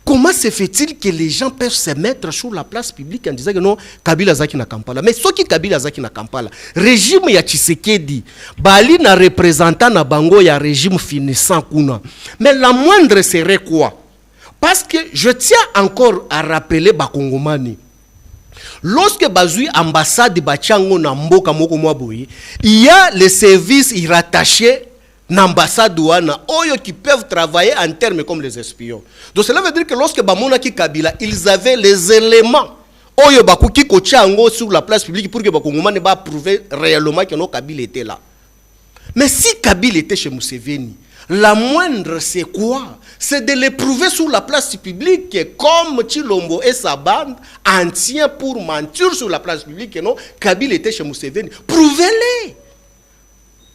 comment se fait-il que les gens peuvent se mettre sur la place publique en disant que non, Kabila Zaki na Kampala. Mais ce qui Kabila Zaki na Kampala, régime ya Tshisekedi, Bali na représentant na Bango ya régime finissant kuna. Mais la moindre serait quoi? Parce que je tiens encore à rappeler Bakongomani. Lorsque Bazui ambassade Bachango na Mboka Moko Mwaboyi, il y a les services rattachés l'ambassade ouana, qui peuvent travailler en termes comme les espions. Donc cela veut dire que lorsque Bamona ki Kabila, ils avaient les éléments Oyo Bakuki Kochango sur la place publique pour que Bakongomani va prouver réellement que Kabila était là. Mais si Kabila était chez Museveni, la moindre c'est quoi? C'est de les prouver sur la place publique que comme Chilombo et sa bande en tient pour mentir sur la place publique que non, Kabila était chez Museveni. Prouvez-les.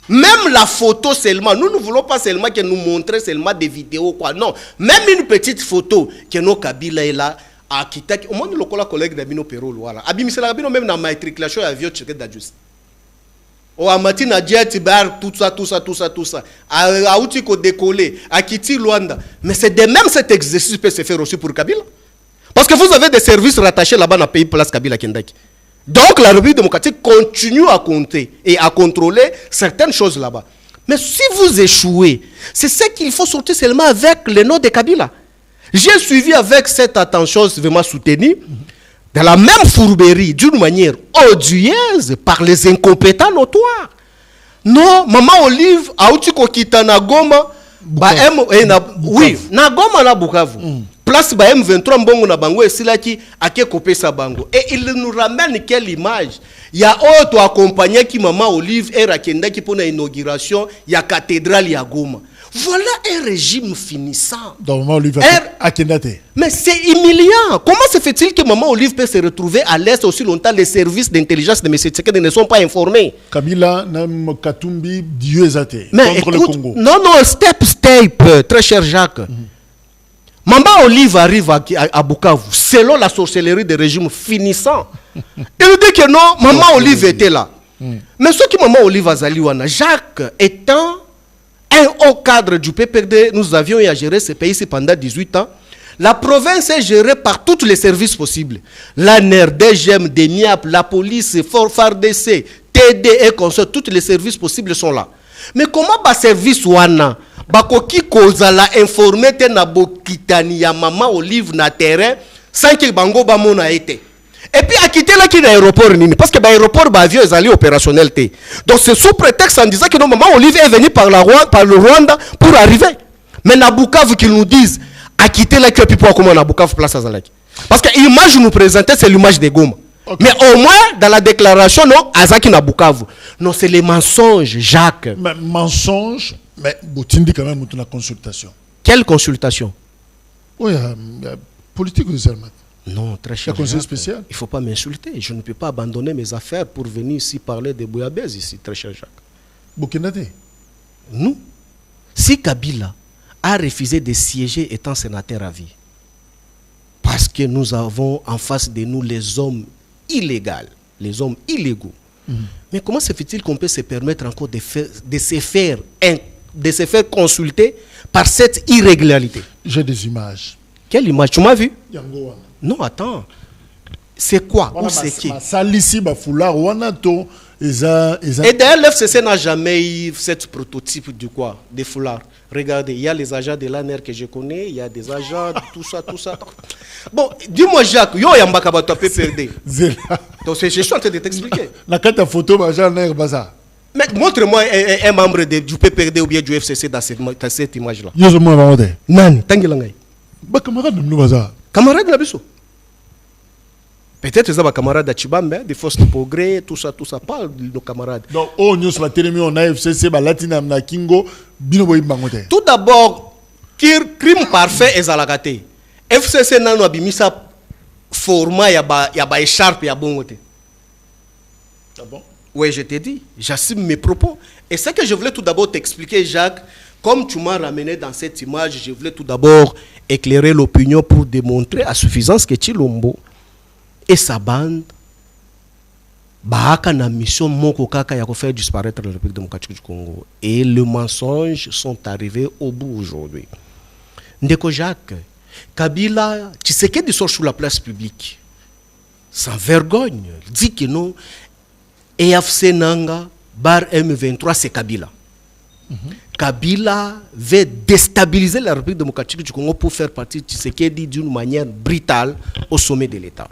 Même la photo seulement, nous ne voulons pas seulement que nous montrer seulement des vidéos quoi. Non, même une petite photo que nos Kabila est là à Kitaki. Au moins le collègue d'Abino Perro voilà. Abimisela Abino même dans matriculation à vieux checké d'adjust. O amati na jet bar tout ça. A outi ko décoller, à Kiti Luanda. Mais c'est de même cet exercice peut se faire aussi pour Kabila. Parce que vous avez des services rattachés là-bas dans le pays place Kabila Kendaki. Donc la République démocratique continue à compter et à contrôler certaines choses là-bas. Mais si vous échouez, c'est ce qu'il faut sortir seulement avec le nom de Kabila. J'ai suivi avec cette attention vraiment soutenue, dans la même fourberie, d'une manière odieuse, par les incompétents notoires. Non, Maman Olive, Aoutiko Kitana Goma, oui, na Goma na Bukavu. Place ba M23 mbongo na bango esilaki ake kopesa bango. Et il nous ramène quelle image? Il y a autre accompagné qui Maman Olive et Rakenda qui pour l'inauguration, il y a cathédrale ya Goma. Voilà un régime finissant. Donc Maman Olive a Kendate. Mais c'est humiliant. Comment se fait-il que Maman Olive peut se retrouver à l'est aussi longtemps? Les services d'intelligence de M. Tshisekedi ne sont pas informés. Kabila Nam Katumbi Dieuxate contre écoute, le Congo. Non, step, très cher Jacques. Maman Olive arrive à Bukavu, selon la sorcellerie des régimes finissants. Il dit que non, Maman Olive était là. Mais ce qui Maman Olive a Zaliwana, Jacques étant un haut cadre du PPRD, nous avions eu à gérer ce pays pendant 18 ans. La province est gérée par tous les services possibles. L'ANER, DGM, DENIAP, la police, FARDC, TD et consorts, tous les services possibles sont là. Mais comment va service wana? Bakoki kozala informé te na bokitani ya Maman Olive na terrain sans que bango ba mona été. Et puis à quitter là qui l'aéroport nini parce que l'aéroport ba avion est allé opérationnel te. Donc c'est sous prétexte en disant que non Maman Olive est venu par le Rwanda pour arriver. Mais na Bukavu qu'ils nous disent à quitter là que puis pour comment na Bukavu place Azalaki. Parce que l'image nous présentait c'est l'image de Goma. Okay. Mais au moins, dans la déclaration, non, Azaki na Bukavu. Non, c'est les mensonges, Jacques. Mais mensonges, mais tu dis quand même la consultation. Quelle consultation? Oui, politique ou seulement. Non, très cher. Le conseil spécial. Il ne faut pas m'insulter. Je ne peux pas abandonner mes affaires pour venir ici parler de Bouillabaisse ici, très cher Jacques. Burkinabé. Nous, si Kabila a refusé de siéger étant sénateur à vie, parce que nous avons en face de nous les hommes illégaux, les hommes illégaux. Mais comment se fait-il qu'on peut se permettre encore de se faire consulter par cette irrégularité? J'ai des images. Quelle image? Tu m'as vu? Non, attends. C'est quoi? Où c'est qui? Et d'ailleurs, l'FCC n'a jamais eu cette prototype de quoi? Des foulards. Regardez, il y a les agents de l'ANR que je connais, il y a des agents de tout ça. Bon, dis-moi Jacques, yo yamba kabato PPRD. Donc je suis en train de t'expliquer. La carte photo agent l'ANR baza. Mais montre-moi un membre du PPRD ou bien du FCC dans cette image-là. Nani. Tangilangai. Camarade Nabiso. Peut-être que c'est camarade d'Achibambe, des forces de progrès, tout ça parle de nos camarades. Donc, on a FCC, Latina, Kingo, Binoboy Bangote. Tout d'abord, crime parfait est Zalagate. FCC n'a pas mis ça format, il y a écharpe, il y a bongote. Ah bon? Oui, je t'ai dit, j'assume mes propos. Et ce que je voulais tout d'abord t'expliquer, Jacques, comme tu m'as ramené dans cette image, je voulais tout d'abord éclairer l'opinion pour démontrer à suffisance que Chilombo et sa bande bahaka na mission moko kaka ya faire disparaître la République démocratique du Congo. Et les mensonges sont arrivés au bout aujourd'hui. Ndeko Jacques, Kabila, Tshisekedi sort sur la place publique, sans vergogne, dit que non, EFC Nanga, bar M23, c'est Kabila. Kabila veut déstabiliser la République démocratique du Congo pour faire partie de Tshisekedi d'une manière brutale au sommet de l'État.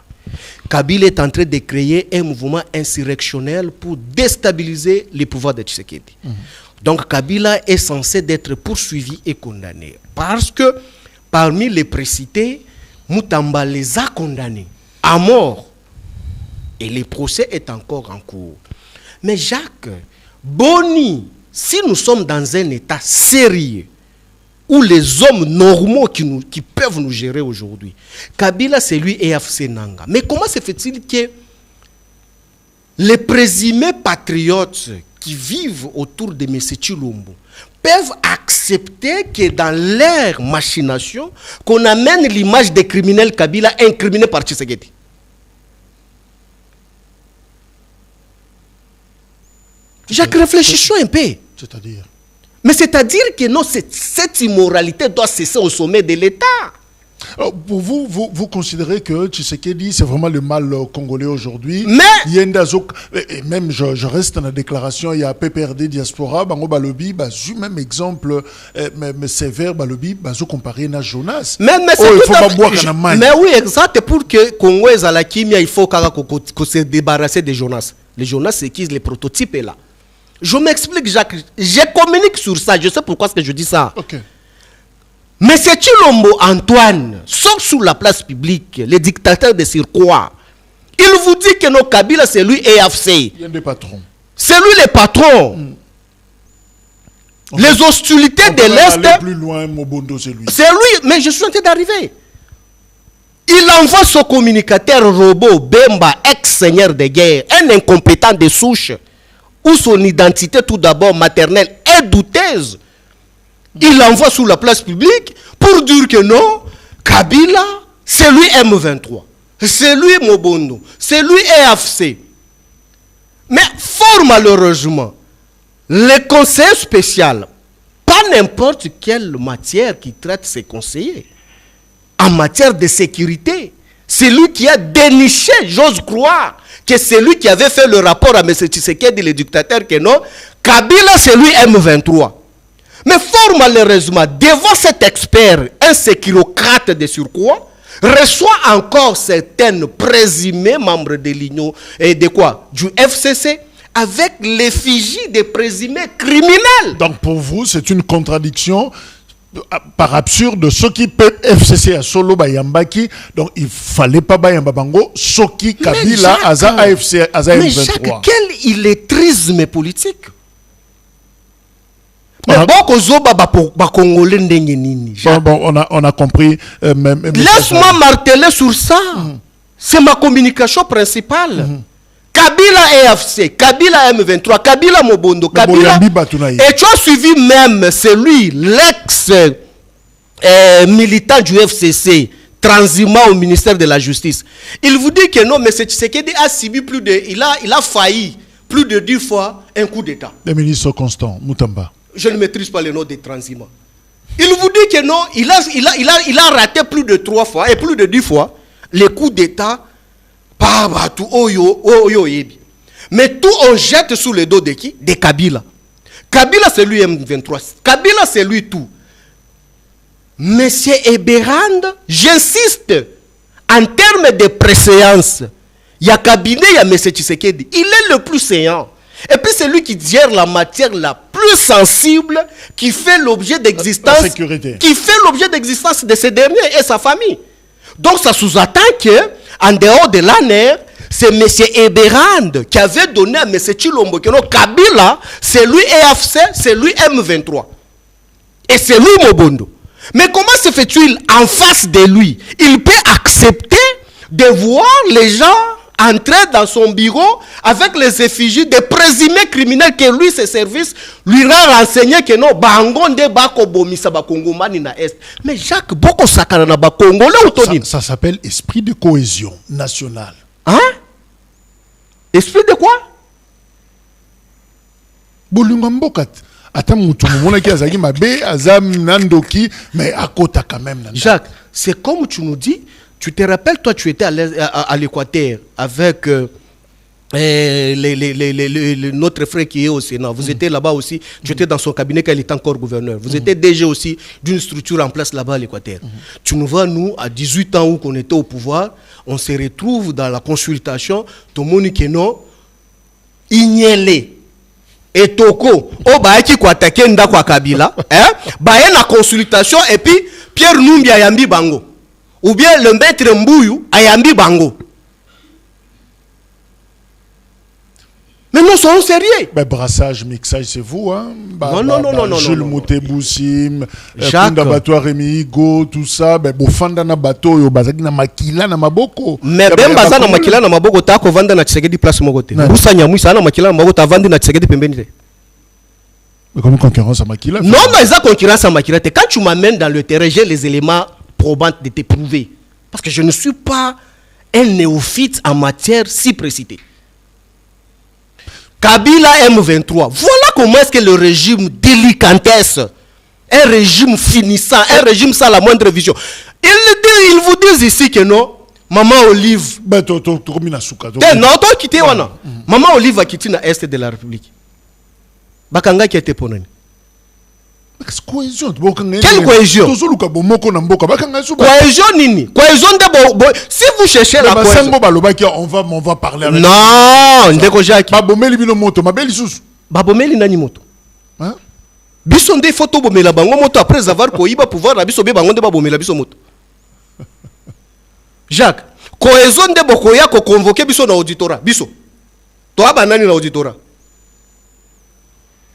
Kabila est en train de créer un mouvement insurrectionnel pour déstabiliser les pouvoirs de Tshisekedi. Donc Kabila est censé être poursuivi et condamné. Parce que parmi les précités, Moutamba les a condamnés à mort. Et le procès est encore en cours. Mais Jacques, Boni, si nous sommes dans un état sérieux, où les hommes normaux qui peuvent nous gérer aujourd'hui, Kabila c'est lui et AFC Nanga. Mais comment se fait-il que les présumés patriotes qui vivent autour de M. Chilombo peuvent accepter que dans leur machination, qu'on amène l'image des criminels Kabila incriminés par Tshisekedi? Jacques, réfléchissons un peu. C'est-à-dire? Mais c'est-à-dire que non, cette immoralité doit cesser au sommet de l'État. Pour vous, vous considérez que Tshisekedi, c'est vraiment le mal congolais aujourd'hui. Mais... Et même, je reste dans la déclaration, il y a PPRD Diaspora, Bango Balobi, même exemple, mais sévère Balobi, Bazo comparé à Jonas. Mais oui, exact. Pour que Congo et Zalakimia, il faut qu'on se débarrasser de Jonas. Les Jonas, c'est qui? Les prototypes là. Je m'explique, Jacques. Je communique sur ça. Je sais pourquoi est-ce que je dis ça. Okay. Mais c'est Chilombo Antoine sort sur la place publique, les dictateurs de Sirkoa. Il vous dit que nos Kabila, c'est lui et AFC. Il y a des patrons. C'est lui le patron. Les hostilités de l'Est. Plus loin, Mobondo, c'est lui. C'est lui, mais je suis en train d'arriver. Il envoie son communicateur robot, Bemba, ex-seigneur de guerre, un incompétent de souche, où son identité tout d'abord maternelle est douteuse. Il l'envoie sur la place publique pour dire que non, Kabila, c'est lui M23, c'est lui Mobondo, c'est lui EFC. Mais fort malheureusement, les conseillers spéciaux, pas n'importe quelle matière qui traite ses conseillers, en matière de sécurité, c'est lui qui a déniché, j'ose croire, que c'est lui qui avait fait le rapport à M. Tshisekedi, le dictateur, que non, Kabila, c'est lui M23. Mais fort malheureusement, devant cet expert, un sécurocrate de surcroît, reçoit encore certaines présumées membres de l'Union et de quoi? Du FCC, avec l'effigie des présumés criminels. Donc pour vous, c'est une contradiction par absurde. Ce qui peut FCC à solo Bayambaki, donc il fallait pas Bayamba Bango, Soki Kabila, Aza AFC, Aza mais M23. Jacques, quel illettrisme politique! Mais on a compris. Laisse-moi marteler sur ça. C'est ma communication principale. Kabila EFC, Kabila M23, Kabila Mobondo, Kabila. Et tu as suivi même celui, l'ex-militant du FCC, transhumant au ministère de la Justice. Il vous dit que non, mais Tshisekedi a subi il a failli plus de 10 fois un coup d'État. Le ministre Constant Moutamba. Je ne maîtrise pas le nom des transhumants. Il vous dit que non, il a raté plus de 3 fois et plus de 10 fois les coups d'État. Mais tout on jette sous le dos de qui? De Kabila. Kabila c'est lui M23. Kabila c'est lui tout. Monsieur Eberand, j'insiste, en termes de préséance, il y a cabinet, il y a M. Tshisekedi. Il est le plus séant. Et puis c'est lui qui gère la matière la plus sensible qui fait l'objet d'existence, qui fait l'objet d'existence de ces derniers et sa famille. Donc ça sous-entend que en dehors de l'ANR, c'est M. Eberand qui avait donné à M. Chilombo que Kabila, c'est lui EFC, c'est lui M23. Et c'est lui Mobondo. Mais comment se fait-il en face de lui? Il peut accepter de voir les gens entrer dans son bureau avec les effigies des présumés criminels que lui, ses services, lui rend renseigné que non, Bangonde Bako Bomisa Bakongomani na Est. Mais Jacques, Boko Sakana na Bakongolais ou ça s'appelle esprit de cohésion nationale. Hein? Esprit de quoi? Bolungambokat. Attends, mais à côté quand même. Jacques, c'est comme tu nous dis, tu te rappelles, toi, tu étais à l'Équateur avec notre frère qui est au Sénat. Vous étiez là-bas aussi, tu étais dans son cabinet quand il était encore gouverneur. Vous étiez déjà aussi d'une structure en place là-bas à l'Équateur. Tu nous vois, nous, à 18 ans où on était au pouvoir, on se retrouve dans la consultation, tout le monde qui non, ignélé. Et Toko, oh bah qui quoi attaquer ndakwa Kabila, hein? Bah y a la consultation et puis Pierre Numbi ayambi bango, ou bien le maître Mbouyou ayambi bango. Mais nous sommes sérieux. Ben, brassage, mixage, c'est vous, hein? Non. Jules Mouteboussim, Jacques. Bateau Rémi Higo, tout ça. Ben, Bofanda na bateau, yo bazaki na makila na maboko. Mais ben baza na makila na maboko ta ko vanda na Tshisekedi place mogote. Busa Nyamwisa na makila na maboko ta vanda na Tshisekedi pembeni. Mais comme concurrence à makila? Non, mais ça concurrence à makila. Quand tu m'amènes dans le terrain, j'ai les éléments probants de te prouver. Parce que je ne suis pas un néophyte en matière si précitée. Kabila M23. Voilà comment est-ce que le régime délicatesse, un régime finissant, un régime sans la moindre vision. Ils vous disent ici que non, Maman Olive. Non, toi quitté wana. Maman Olive a quitté na Est de la République. Bakanga qui était ponani. Cohésion. Quelle cohésion? Cohésion nini? Cohésion de si vous cherchez la cohésion. On va parler avec. Non, ndeko Jacques. Babomeli bino moto, mabeli susu. Babomeli nani moto? Hein? Biso nde photo bomela bango moto après avoir koyiba pouvoir na biso be bango nde babomela biso moto. Jacques, cohésion de bokoya ko convoquer biso na auditorat. Biso. To abanani na auditorat.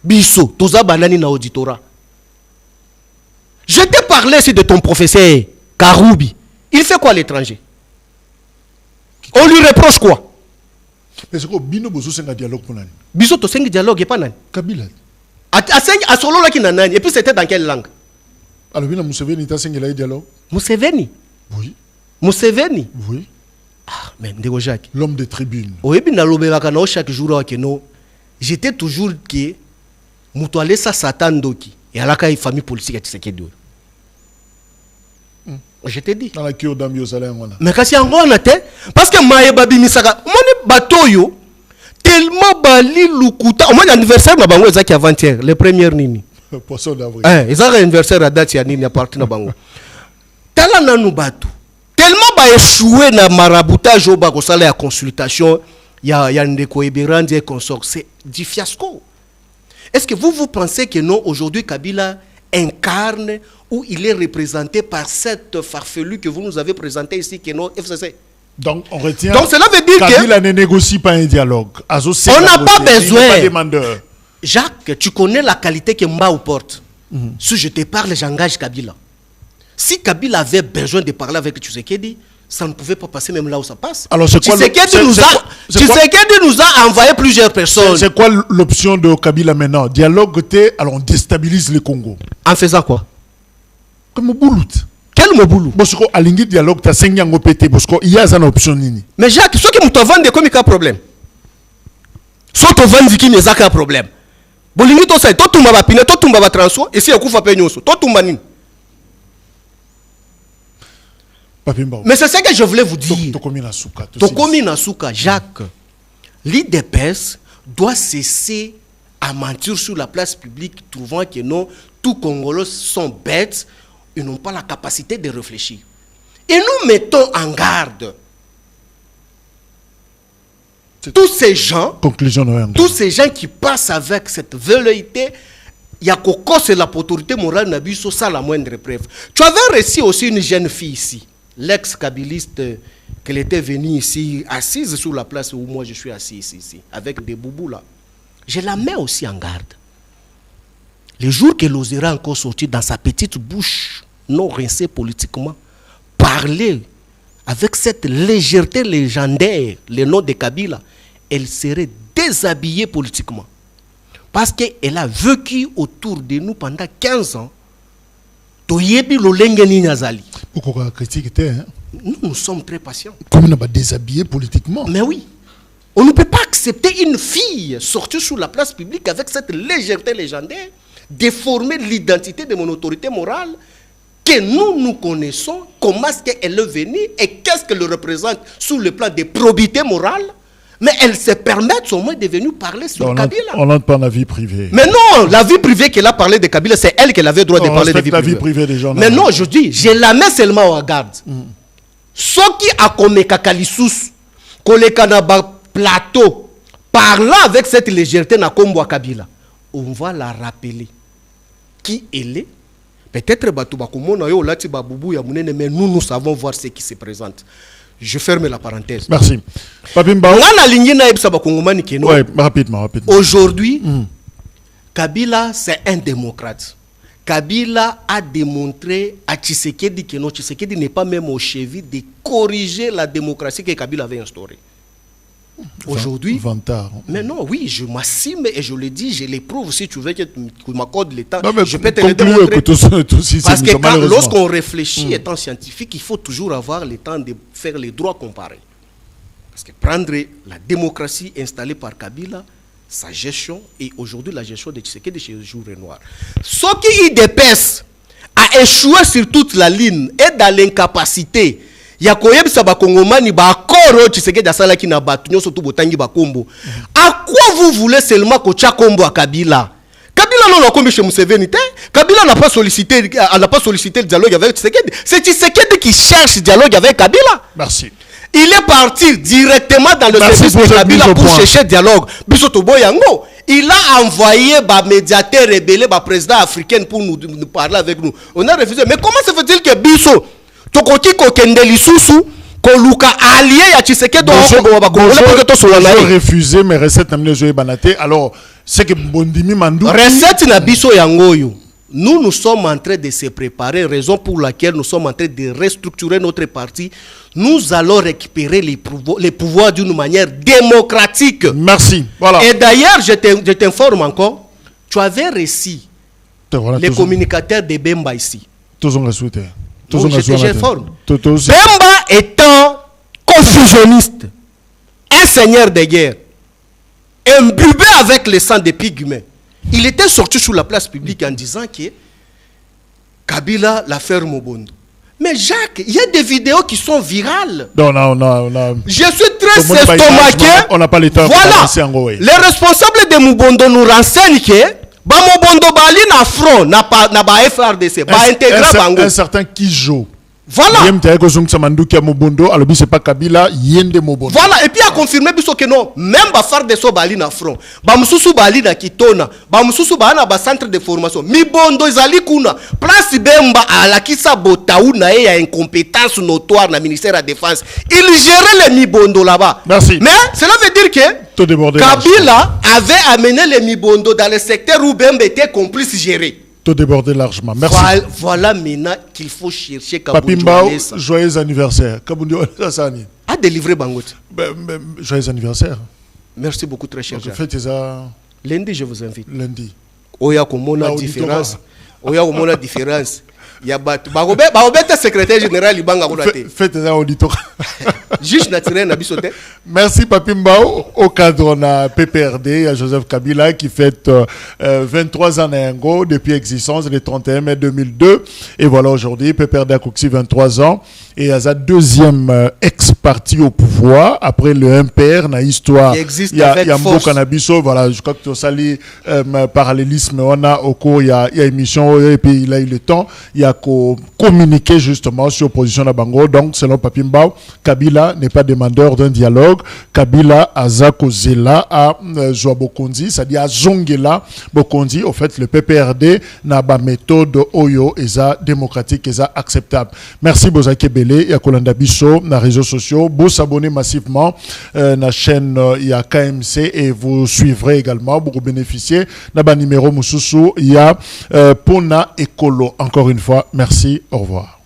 Biso, toza banani na auditorat. Je t'ai parlé ici de ton professeur Karoubi. Il fait quoi à l'étranger? On lui reproche quoi? Mais c'est quoi bino bozo senga dialogue pour nani? Biso to sengi dialogue et pas nani? Kabila. A solo la ki nani? Et puis c'était dans quelle langue? Alors bino Museveni ta sengi la dialogue? Museveni? Oui. Museveni? Oui. Ah, mais ndeko Jacques. L'homme de tribune. Oui, bien lobelaka na chaque jour wa keno. J'étais toujours que mutuale sa Satan doki. Et à la famille politique à Tshisekedi. Je t'ai dit. Dans la cure d'Amio Salem. Mais quand c'est en gros, parce que Maïe Babi Misaka, mon bateau, tellement bali lukuta. Au moins, l'anniversaire de Bango est avant-hier, le premier Nini. Poisson d'avril. Ils ont un anniversaire à date, il y a Nini à partir de Bango. Tellement nous bateau. Tellement ba échoué dans maraboutage au bago salé à consultation, il y a Ndeko Eberand et consort. C'est du fiasco. Est-ce que vous pensez que non, aujourd'hui, Kabila incarne ou il est représenté par cette farfelue que vous nous avez présentée ici, que non, FCC? Donc, on retient. Donc, cela veut dire Kabila ne négocie pas un dialogue. On n'a pas besoin. Jacques, tu connais la qualité que Mbao porte. Si je te parle, j'engage Kabila. Si Kabila avait besoin de parler avec Tshisekedi, ça ne pouvait pas passer même là où ça passe. Alors, Tshisekedi nous a envoyé plusieurs personnes. C'est quoi l'option de Kabila maintenant? Dialogue, alors on déstabilise le Congo. En faisant quoi? Comme Moulout. Quel Moboulou? Parce que à l'ingé dialogue, tu as 5 ans au PT. Parce qu'il y a une option. Mais Jacques, ceux qui nous vendent des comiques à problème. Ceux qui vendent qui n'ont pas problème. Bolingi to sai, to tumba ba pine, to tumba ba transo, et si on kufa pe nyonso, to tumba nini? Mais c'est ce que je voulais vous dire. Tokomi Nasuka, Jacques, l'IDPS doit cesser à mentir sur la place publique, trouvant que non, tous Congolais sont bêtes, ils n'ont pas la capacité de réfléchir. Et nous mettons en garde tous ces gens, conclusion tous ces gens qui passent avec cette velléité, il y a qu'au c'est l'autorité morale Nabiso, ça la moindre preuve. Tu avais reçu aussi une jeune fille ici, l'ex-kabiliste, qu'elle était venue ici, assise sur la place où moi je suis assis ici, avec des boubous là. Je la mets aussi en garde. Le jour qu'elle osera encore sortir dans sa petite bouche, non rincée politiquement, parler avec cette légèreté légendaire, le nom de Kabila, elle serait déshabillée politiquement. Parce qu'elle a vécu autour de nous pendant 15 ans. Pourquoi critique hein? Nous sommes très patients. Comme on n'a pas déshabillé politiquement. Mais oui. On ne peut pas accepter une fille sortie sur la place publique avec cette légèreté légendaire, déformer l'identité de mon autorité morale, que nous connaissons, comment est-ce qu'elle est venue et qu'est-ce qu'elle représente sur le plan de probité morale. Mais elle se permet au moins de venir parler sur Kabila. On n'entre pas dans la vie privée. Mais non, la vie privée qu'elle a parlé de Kabila, c'est elle qui avait le droit de parler de la vie privée des gens. Mais non, je dis, je la mets seulement en garde. Ce qui a comme Kakalisusu, Kolekanaba plateau, parlant avec cette légèreté na kombo Kabila, on va la rappeler qui elle est. Peut-être mais nous savons voir ce qui se présente. Je ferme la parenthèse. Merci. Papimba. Ouais, rapidement. Aujourd'hui, Kabila, c'est un démocrate. Kabila a démontré à Tshisekedi que non, Tshisekedi n'est pas même au chevet de corriger la démocratie que Kabila avait instaurée. Aujourd'hui, mais non, oui, je m'assume et je le dis, je l'éprouve. Si tu veux que tu m'accordes le temps, je peux te le démontrer. Parce que lorsqu'on réfléchit étant scientifique, il faut toujours avoir le temps de faire les droits comparés. Parce que prendre la démocratie installée par Kabila, sa gestion, et aujourd'hui la gestion de Tshisekedi chez Jour et Noir. Ce qui IDPS a échoué sur toute la ligne et dans l'incapacité. Ya koyebisa ba kongomani ba akoro Tshisekedi asala ki na batu nyoso to botangi ba kombo. À quoi vous voulez seulement ko tcha kombo à Kabila? Kabila non a kombi chez Museveni te. Kabila n'a pas sollicité le dialogue avec Tshisekedi. C'est Tshisekedi qui cherche le dialogue avec Kabila. Merci. Il est parti directement dans le service de Kabila pour chercher le dialogue. Bisoto Boyango, il a envoyé ba médiateur rebelle, ba président africain pour nous parler avec nous. On a refusé. Mais comment se fait-il que Biso Tokoki kokende lisusu koluka allié ya Tshisekedi refusé mais recette namne joye banate alors c'est que Bondimi Mandou recette na biso yangoyo. Nous sommes en train de se préparer, raison pour laquelle nous sommes en train de restructurer notre parti. Nous allons récupérer les pouvoirs d'une manière démocratique. Merci. Voilà. Et d'ailleurs, je t'informe encore, tu avais reçu les communicateurs de Bemba ici. J'informe. Bemba étant confusionniste, un seigneur de guerre, imbibé avec le sang des pygmées, il était sorti sur la place publique en disant que Kabila l'a fait Mobondo. Mais Jacques, il y a des vidéos qui sont virales. Non. Je suis très estomaqué. On n'a pas le temps. Voilà. Les responsables de Mobondo nous renseignent que Mobondo Bali na front, na FRDC, un certain Kijo. Voilà. C'est pas Kabila, Yende Mobondo. Voilà, et puis a confirmé que non, même FRDC Bali na front, Bamsusu Bali na Kitona, Bamsusu Bana ba centre de formation, Mibondo Zali Kuna, place Bemba à la Kisa Botaou na y a incompétence notoire na ministère de la Défense. Il gérait les Mibondo là-bas. Merci. Mais cela veut dire que Kabila avait amené les Mibondo dans le secteur où Bemba était complice géré. Débordé largement. Merci. Voilà maintenant qu'il faut chercher Papimba, joyeux anniversaire. A délivré Bangote. Joyeux anniversaire. Merci beaucoup, très cher. Faites ça. Lundi, je vous invite. Lundi. Oya komona différence. Oya komona différence. Il y a secrétaire général Libanga Koulate. Faites ça auditoire. Juge naturel Nabisote. Merci Papimba. Au cadre de la PPRD, à Joseph Kabila qui fête 23 ans depuis existence, le 31 mai 2002. Et voilà aujourd'hui, PPRD a coxé 23 ans. Et à sa deuxième ex-parti au pouvoir, après le MPR, dans l'histoire, il y a Mbo Canabiso, voilà, je crois que tu as sali parallélisme, on a au cours, il y a émission, et puis il a eu le temps, il y a a communiqué justement sur position de Bango. Donc, selon Papi Mbao, Kabila n'est pas demandeur d'un dialogue. Kabila Azako Zela a Joa Bokondi, c'est-à-dire à Zongela Bokondi. Au fait, le PPRD n'a pas méthode Oyo eza démocratique, eza acceptable. Merci Bozake Bele, Yakolanda Bisso, na réseaux sociaux. Vous s'abonnez massivement na chaîne ya KMC et vous suivrez également pour bénéficier d'un numéro Moussousou. Il y a Pona Ekolo. Encore une fois, merci, au revoir.